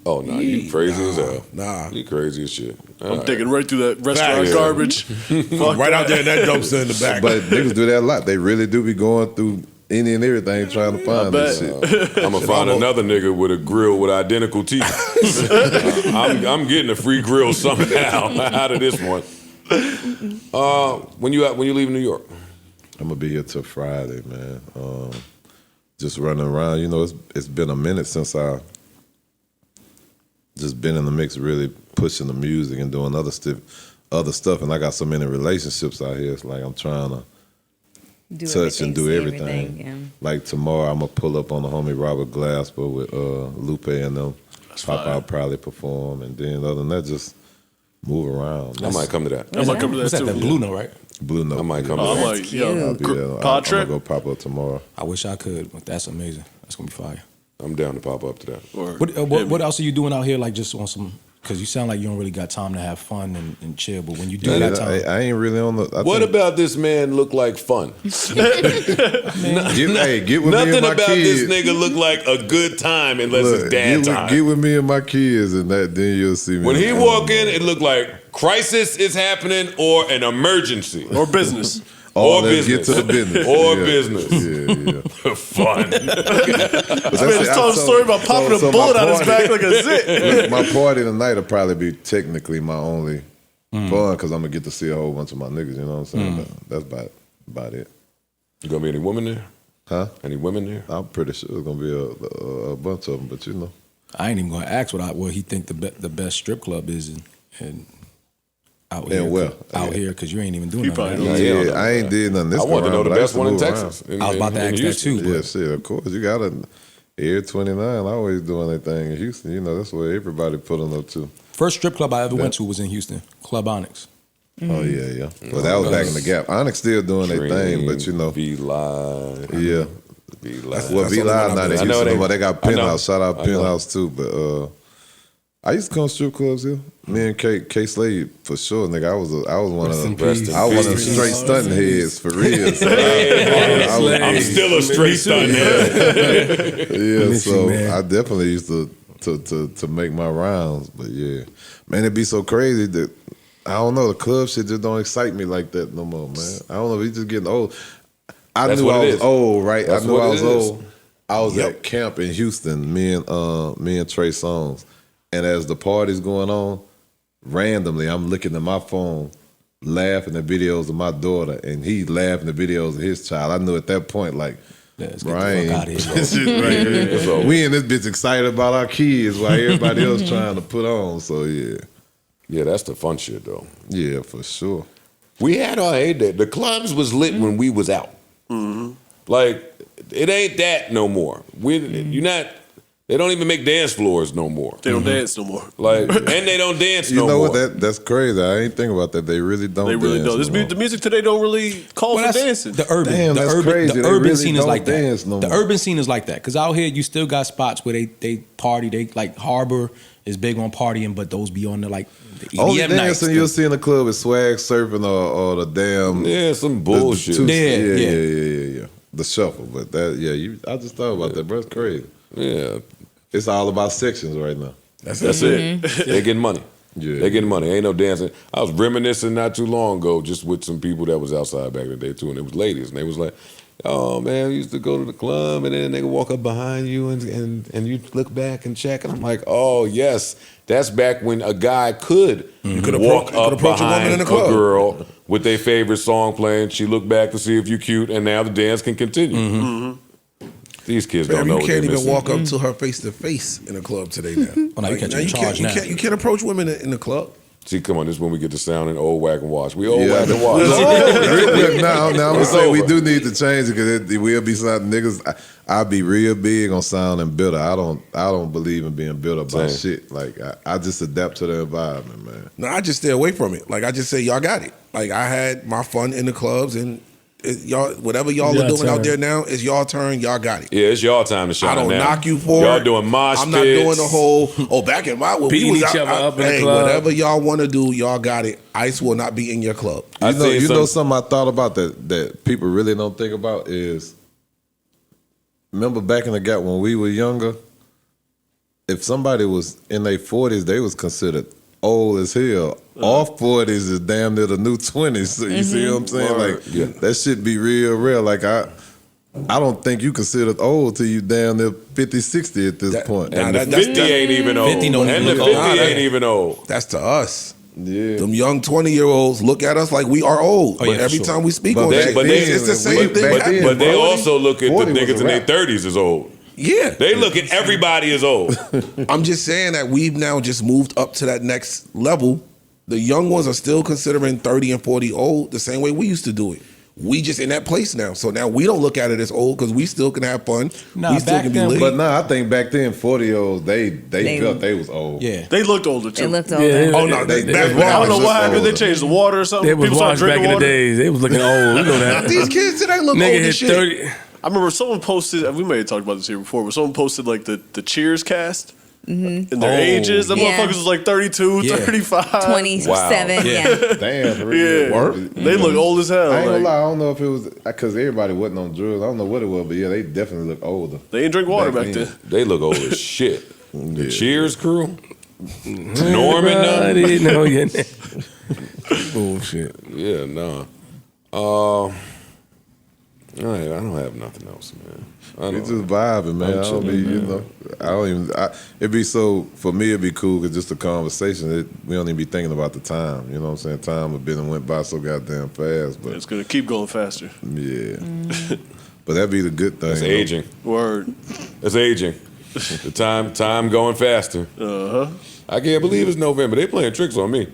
Oh no, you crazy as hell. Nah. You crazy as shit. All I'm right. digging right through that restaurant Yeah. garbage. Fuck Right that. out there in that dumpster in the back. But niggas do that a lot. They really do be going through any and everything trying to find this bet. shit. I'm gonna find another nigga with a grill with identical teeth. I'm getting a free grill somehow out of this one. When you leave New York? I'm gonna be here till Friday, man. Just running around. You know, it's been a minute since I just been in the mix, really pushing the music and doing other stuff. And I got so many relationships out here. It's like I'm trying to touch and do see everything. yeah. Like tomorrow, I'm gonna pull up on the homie Robert Glasper with Lupe and them. Pop out, probably perform, and then other than that, just move around. I might come to that. I might come to What's that that? too. The Blue Note, right? Blue Note. I might come Oh, to I'm that. like, yo, I'll be there. pod I'm trip. gonna go pop up tomorrow. I wish I could, but that's amazing. That's gonna be fire. I'm down to pop up to that. Or- What else are you doing out here? Like just on some? Because you sound like you don't really got time to have fun and chill. But when you do Yeah, got time, I ain't really on the. What about this man look like fun? Get with me Nothing and my about kids. this nigga look like a good time unless Look, it's dad get time. Get with me and my kids, and then you'll see me. When he walk in, it look like crisis is happening or an emergency. Or business. Or let's business. get to the business. Or Yeah. business. Yeah. Fun. This man just told a story about popping a bullet out his back like a zit. My party tonight will probably be technically my only fun because I'm gonna get to see a whole bunch of my niggas. You know what I'm saying? But that's about it. You gonna be any women there? Huh? Any women there? I'm pretty sure it's gonna be a bunch of them, but you know. I ain't even gonna ask what he think the best strip club is and out And here. where? Out here, because you ain't even doing He nothing. probably Like don't. that. Yeah, I ain't did nothing this I want to go know the around, but I best used to one in move Texas. around. I was about to ask that Houston. too. But Yeah, shit, of course. You got Air 29 always doing their thing in Houston. You know, that's where everybody pulling up to. First strip club I ever went to was in Houston, Club Onyx. Oh, yeah. Well, that was back in the Gap. Onyx still doing their thing, but you know. Be live. Yeah. Be live. Well, V Live not in I know Houston they- no more. They got I know. Penthouse. Shout out I know. Penthouse too. But I used to come to strip clubs here. Me and K Slade for sure, nigga. I was one Rest in of them. peace. I was one of them Rest in straight peace. stunting heads for real. So I'm still a straight stunt head. Yeah, Miss you, so man. I definitely used to make my rounds. But yeah, man, it'd be so crazy that I don't know, the club shit just don't excite me like that no more, man. I don't know, we just getting old. I That's knew what I it was is. old, right? That's I knew what I it was is. old. I was at camp in Houston, me and Trae Songs, and as the party's going on, randomly I'm looking at my phone, laughing at videos of my daughter, and he's laughing at videos of his child. I knew at that point, like, Let's get Brian, the fuck out of here. this shit right here. So- We in this bitch excited about our kids while everybody else trying to put on. So yeah, Yeah, that's the fun shit though. yeah, for sure. We had our heyday. The clubs was lit when we was out. Like, it ain't that no more. You're not. They don't even make dance floors no more. They don't dance no more. Like, and they don't dance You no know more. what? That's crazy. I ain't think about that. They really don't. They really dance don't. no more. The music today don't really call for dancing. The urban, Damn, the that's urban, crazy. the They urban really scene is don't like that. dance no The more. urban scene is like that because out here you still got spots where they party. They like Harbor is big on partying, but those be on the like the EDM Only nights. dancing you'll see in the club is swag surfing or the damn some bullshit. Yeah. The shuffle, but I just thought about that, bro. It's crazy. Yeah, it's all about sections right now. That's it. They getting money. Yeah, they getting money. Ain't no dancing. I was reminiscing not too long ago, just with some people that was outside back in the day too, and it was ladies, and they was like, "Oh man, we used to go to the club, and then they would walk up behind you, and you look back and check." And I'm like, "Oh yes, that's back when a guy could walk up behind a girl with their favorite song playing. She looked back to see if you cute, and now the dance can continue." These kids don't know. You can't even walk up to her face to face in a club today now. You can't approach women in the club. See, come on, this is when we get to sounding old whack and wash. We old whack and wash. Now I'm gonna say we do need to change it because it will be something niggas. I'll be real big on sounding bitter. I don't believe in being bitter about shit. Like I just adapt to the environment, man. No, I just stay away from it. Like I just say, y'all got it. Like I had my fun in the clubs and. Y'all, whatever y'all are doing out there now, it's y'all turn. Y'all got it. Yeah, it's y'all time to shine. I don't now. knock you for y'all it. doing mosh I'm not doing the whole. Back in my beating each other up in the club. Whatever y'all want to do, y'all got it. ICE will not be in your club. You know something I thought about that people really don't think about is. Remember back in the gap when we were younger, if somebody was in their 40s, they was considered old as hell. Our 40s is damn near the new 20s. So you see what I'm saying? Like that shit be real rare. Like I don't think you considered old till you down there 50, 60 at this point. And the 50 ain't even old. 50 ain't even old. That's to us. Yeah. Them young 20-year-olds look at us like we are old. But every time we speak on that, it's the same thing. But they also look at the niggas in their 30s as old. Yeah. They look at everybody as old. I'm just saying that we've now just moved up to that next level. The young ones are still considering 30 and 40 old the same way we used to do it. We just in that place now. So now we don't look at it as old because we still can have fun. We still can be lit. But I think back then 40-year-olds, they felt they was old. Yeah. They looked older too. They looked older. Yeah, oh no, they I don't know what happened. They changed the water or something. They was People started washed back drinking in the water. days. They was looking old. You know that. These kids today look old Nigga as hit shit. 30. I remember someone posted. We may have talked about this here before, but someone posted like the Cheers cast. And their ages, the motherfuckers was like 32, 35. 27, yeah. Damn, really. They look old as hell. I ain't gonna lie, I don't know if it was because everybody wasn't on drugs. I don't know what it was, but yeah, they definitely look older. They didn't drink water back then. They look old as shit. The Cheers crew. Norman, I didn't know yet. Bullshit. Yeah, no. All right, I don't have nothing else, man. It's just vibing, man. I don't be, you know, I don't even. It'd be so for me. It'd be cool because just a conversation. We don't even be thinking about the time. You know what I'm saying? Time have been and went by so goddamn fast, but it's gonna keep going faster. Yeah, but that'd be the good thing. It's aging. Word. It's aging. The time going faster. I can't believe it's November. They playing tricks on me.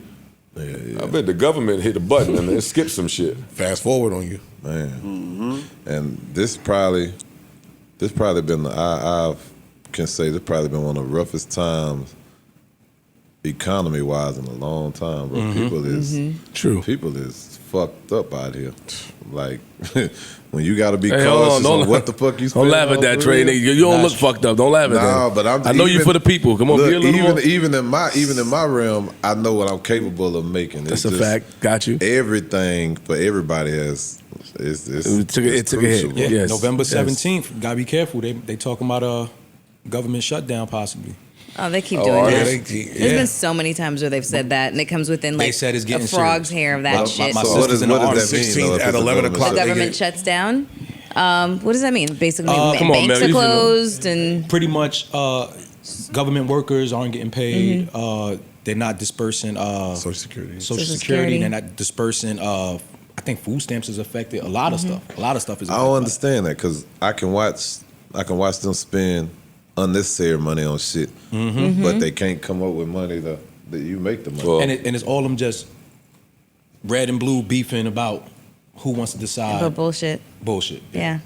Yeah. I bet the government hit a button and they skipped some shit. Fast forward on you, man. And this probably been I can say this probably been one of the roughest times economy wise in a long time, bro. People is fucked up out here. Like when you got to be cautious on what the fuck you spend. Don't laugh at that, Trae. You don't look fucked up. Don't laugh at that. No, but I know you for the people. Come on, look, be a little more. even in my realm, I know what I'm capable of making. That's a fact. Got you. Everything for everybody has. It took a hit. Yeah. Yes. November 17th. Gotta be careful. They talking about a government shutdown possibly. Oh, they keep doing that. There's been so many times where they've said that, and it comes within like they said it's getting a frog's serious. hair of that shit. My what does that mean? 16th at 11 o'clock. The government shuts down. What does that mean? Basically, come on, banks man. are closed, and pretty much government workers aren't getting paid. They're not dispersing Social Security. Social Security. They're not dispersing. I think food stamps is affected. A lot of stuff. A lot of stuff is. I don't understand that because I can watch them spend unnecessary money on shit, but they can't come up with money that you make the money. Well, and it's all them just red and blue beefing about who wants to decide. but bullshit. Bullshit. Yeah.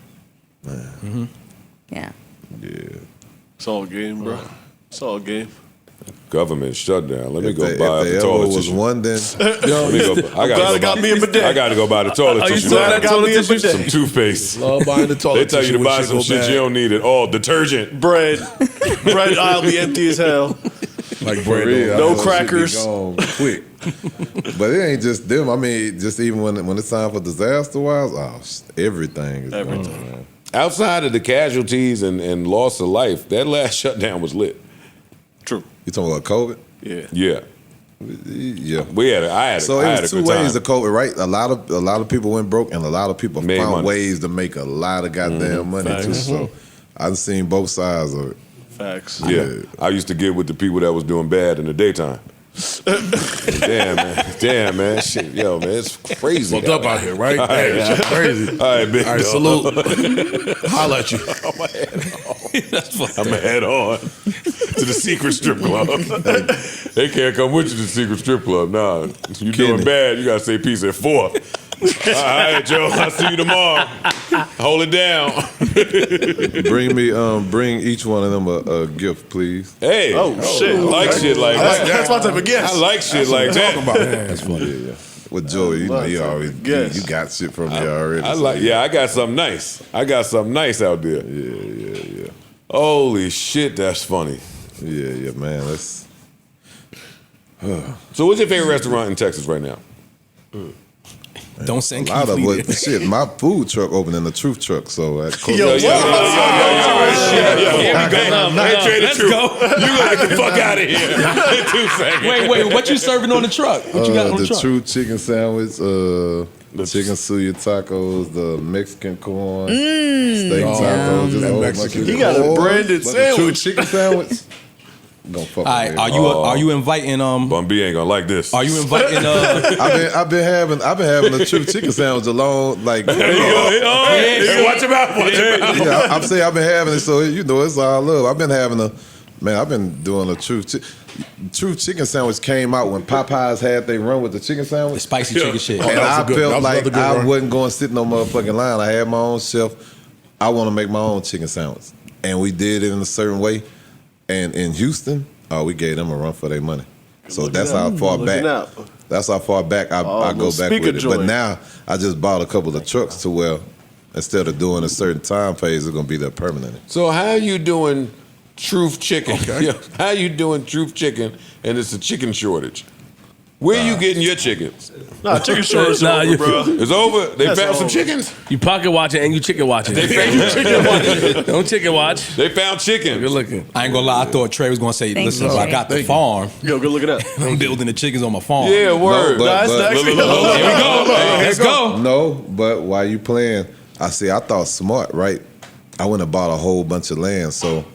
Man. Yeah. Yeah. It's all game, bro. It's all game. Government shutdown. Let me If go they- buy if the they ever toilet was tissue. one, then Let me go. I'm glad I got me a bidet. I got to go buy the toilet Oh, you tissue. saw now. that toilet me a tissue? bidet. Some toothpaste. Love buying the toilet They tell you tissue to when buy some go shit bad. you don't need at all. Detergent. Bread aisle be empty as hell. Like for bread. real, I No know shit be crackers. gone quick. But it ain't just them. I mean, just even when it's time for disaster wise, everything is Everything. gone, man. Outside of the casualties and loss of life, that last shutdown was lit. True. You talking about COVID? Yeah. Yeah. Yeah. I had So I it had was a two good time. ways of COVID, right? A lot of people went broke, and a lot of people Made found money. ways to make a lot of goddamn money too. Facts. So I've seen both sides of it. Facts. Yeah. I used to get with the people that was doing bad in the daytime. Damn, man. Shit, yo, man, it's crazy. Fucked up out here, right? Hey, it's crazy. All right, big All right, dog. salute. Holla at you. I'm gonna head on to the secret strip club. They can't come with you to the secret strip club. Nah, you doing Kenny. bad. You gotta say peace at 4. All right, Joe. I'll see you tomorrow. Hold it down. Bring each one of them a gift, please. Hey. Oh, shit. I like shit like that. That's my type of guess. I like shit like that. That's funny. Yeah. With Joey, you know, he always Yes. you got shit from me already. I like. Yeah, I got something nice. I got something nice out there. Yeah. Holy shit, that's funny. Yeah, man. That's So, what's your favorite restaurant in Texas right now? Don't send a lot Keith of Lee. what shit. My food truck opening the truth truck, so that Yo, Here we go. Hey, Trae the Let's Truth. go. You gotta get the fuck out of here in 2 seconds. Wait, what you serving on the truck? What you got on the the truck? true chicken sandwich, chicken suya tacos, the Mexican corn, steak tacos, just a whole bunch Mexican of He got a corn, branded but the true sandwich. chicken sandwich. Gonna fuck All right, with me. are you inviting Bun B ain't gonna like this. Are you inviting I've been having the true chicken sandwich alone, like Hey, watch him out. Watch him out. yeah, I'm saying I've been having it, so you know it's all love. I've been doing a true chicken sandwich came out when Popeyes had they run with the chicken sandwich. spicy chicken shit? And that was I a good- felt that was like another good I run. wasn't going to sit in no motherfucking line. I had my own chef. I want to make my own chicken sandwich. And we did it in a certain way. And in Houston, we gave them a run for their money. So that's how far Looking back. out. That's how far back I go little back speaker with it. But joint. now I just bought a couple of trucks to where instead of doing a certain time phase, it's going to be there permanently. So how you doing truth chicken? Yeah, how you doing truth chicken and it's a chicken shortage? Where you getting your chickens? Nah, chicken shortage Nah, over, you- bro. It's over. They That's found some over. chickens. You pocket watching and you chicken watching. They found chicken. Don't chicken watch. They found chicken. Good looking. I ain't gonna lie. I thought Trae was gonna say, Thank "Listen, you, if I Trae. got the Thank you. farm. Yo, good looking up. I'm building the chickens on my farm." Yeah, word. but- Nah, it's next. Look, look, look, look. Here we go. Let's go. No, but while you playing, I thought smart, right? I went and bought a whole bunch of land, so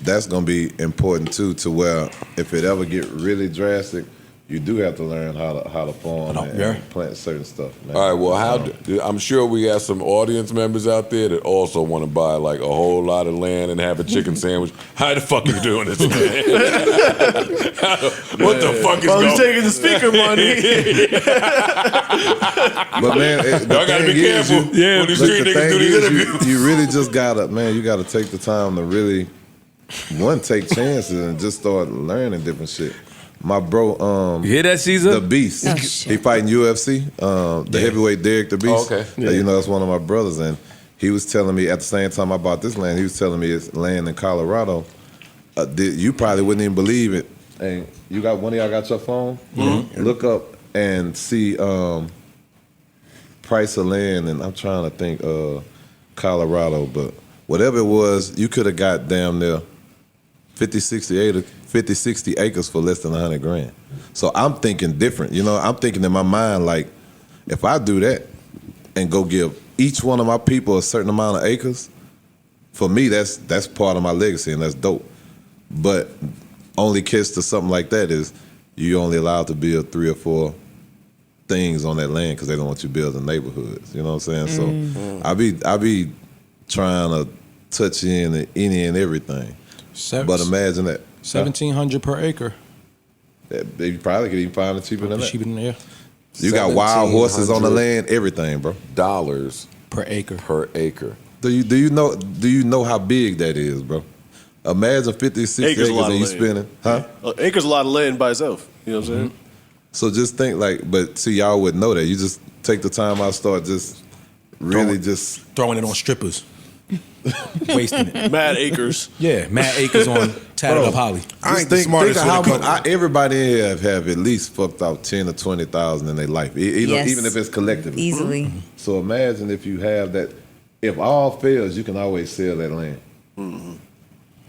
that's gonna be important too. To where if it ever get really drastic, you do have to learn how to farm and plant certain stuff. Man. All right. Well, I'm sure we got some audience members out there that also want to buy like a whole lot of land and have a chicken sandwich. How the fuck are you doing this, man? What the fuck is Well, going? he's taking the speaker money. But man, Y'all gotta be careful when these look, street the niggas thing do these is, interviews. you really just you gotta take the time to really take chances and just start learning different shit. My bro, You hear that, Caesar? the Beast. Oh, shit. He fighting UFC. The heavyweight Derek the Beast. Oh, okay. You know, that's one of my brothers, and he was telling me at the same time I bought this land. He was telling me it's land in Colorado. You probably wouldn't even believe it. And you got one of y'all got your phone. Mm-hmm. Look up and see price of land, and I'm trying to think Colorado, but whatever it was, you could have got damn near 50, 60 acres for less than $100,000. So I'm thinking different. You know, I'm thinking in my mind, like, if I do that and go give each one of my people a certain amount of acres, for me, that's part of my legacy, and that's dope. But only catch to something like that is you only allowed to build 3 or 4 things on that land because they don't want you building neighborhoods. You know what I'm saying? So I be trying to touch in any and everything. But imagine that. 1,700 per acre. They probably could even find it cheaper than that. Cheaper than there You got wild horses on the land, everything, bro. $1,700 per acre. per acre. Do you know how big that is, bro? Imagine 56 Acres acres a lot and of you land. spending, huh? Acres a lot of land by itself. You know what I'm saying? So just think like, but see, y'all wouldn't know that. You just take the time out, start just really just Throwing it on strippers. Wasting it. Mad acres. Yeah, mad acres on tatted up Holly. I Just ain't the smartest of when how it comes. much everybody in here have at least fucked out 10 or 20,000 in their life, Yes. even if it's collectively. Easily. So imagine if you have that. If all fails, you can always sell that land.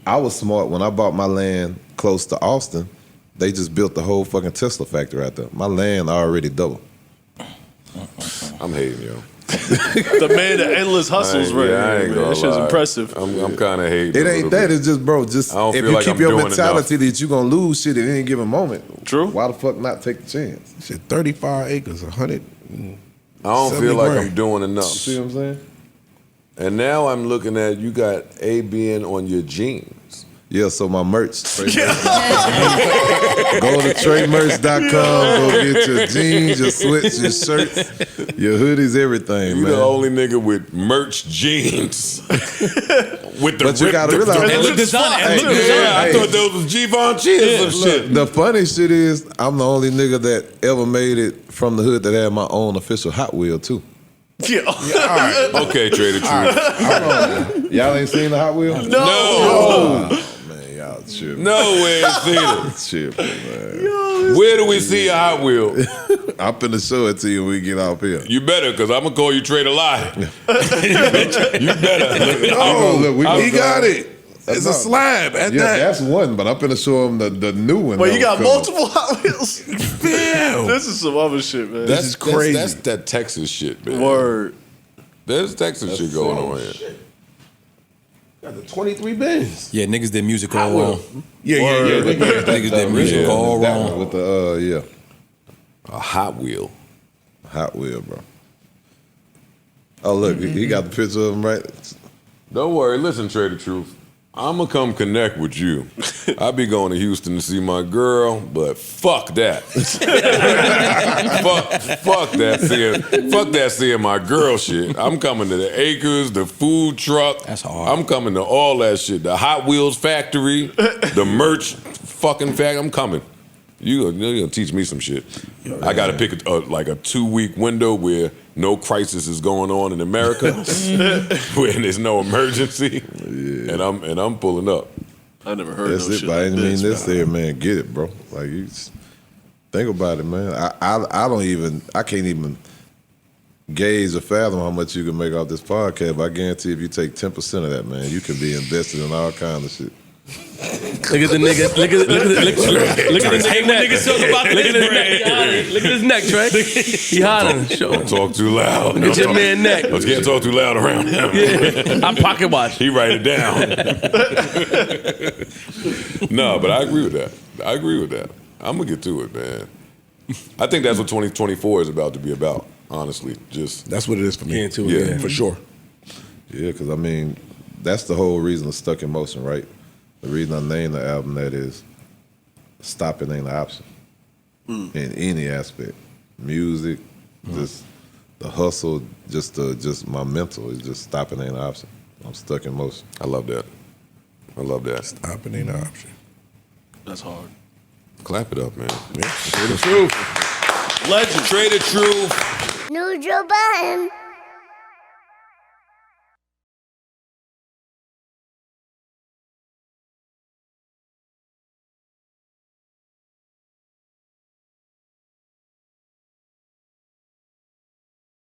I was smart when I bought my land close to Austin. They just built the whole fucking Tesla factory out there. My land already doubled. I'm hating, yo. The man that endless hustles right I here, ain't man. gonna That shit's lie. impressive. I'm kind of hating. It ain't that. It's just, bro. Just I don't if feel you like keep I'm your doing mentality that you're gonna lose shit at any given moment. True. Why the fuck not take the chance? Shit, 35 acres, 100. I don't 70 feel like grand. I'm doing enough. You see what I'm saying? And now I'm looking at you got ABN on your jeans. Yeah, so my merch. Go to TraeMerch.com. Go get your jeans, your sweats, your shirts, your hoodies, everything, You man. the only nigga with merch jeans. With the But you rip- gotta the- realize- the- And look designer. And look Hey, designer. yeah, I thought those was Givenchy or some shit. The funny shit is, I'm the only nigga that ever made it from the hood that had my own official Hot Wheel too. Yeah. Okay, Trae the Truth. Y'all ain't seen the Hot Wheel? No. Man, y'all tripping. No, we ain't seen it. Tripping, man. Where do we see a Hot Wheel? I'm finna show it to you when we get off here. You better, because I'm going to call you Trae the Lie. You better. Oh, look, He got it. It's a slab at Yeah, that. that's one, but I'm finna show him the new one. Well, that you got was coming. multiple Hot Wheels. Damn. This is some other shit, man. This is crazy. That's that Texas shit, man. Word. There's Texas shit going on here. Got the 23 bins. Yeah, niggas did music all wrong. Yeah. Niggas did music all that wrong. one with the A Hot Wheel. Hot Wheel, bro. Oh look, he got the picture of him right. Don't worry. Listen, Trae the Truth. I'm going to come connect with you. I be going to Houston to see my girl, but fuck that. fuck that seeing my girl shit. I'm coming to the acres, the food truck. That's hard. I'm coming to all that shit. The Hot Wheels factory, the merch fucking factory. I'm coming. You're gonna teach me some shit. I got to pick like a 2-week window where no crisis is going on in America, where there's no emergency, and I'm pulling up. I never heard That's no it, shit but I like didn't mean this. this here, man. Get it, bro. Like you just think about it, man. I can't even gauge or fathom how much you can make off this podcast, but I guarantee if you take 10% of that, man, you can be invested in all kinds of shit. Look at the nigga. Look at the nigga neck. Talk about look at his neck. Look at his neck, Trae. He hollering. Don't talk too loud. Look at your man neck. Let's can't talk too loud around him. Yeah. I pocket watch. He write it down. No, but I agree with that. I'm gonna get to it, man. I think that's what 2024 is about to be about. Honestly, just That's what it is for me. Get into it, yeah. For sure. Yeah, because I mean, that's the whole reason of Stuck in Motion, right? The reason I named the album that is stopping ain't an option in any aspect. Music, just the hustle, just my mental is just stopping ain't an option. I'm stuck in motion. I love that. Stopping ain't an option. That's hard. Clap it up, man. Legend. Trae the Truth. Neutral Budden.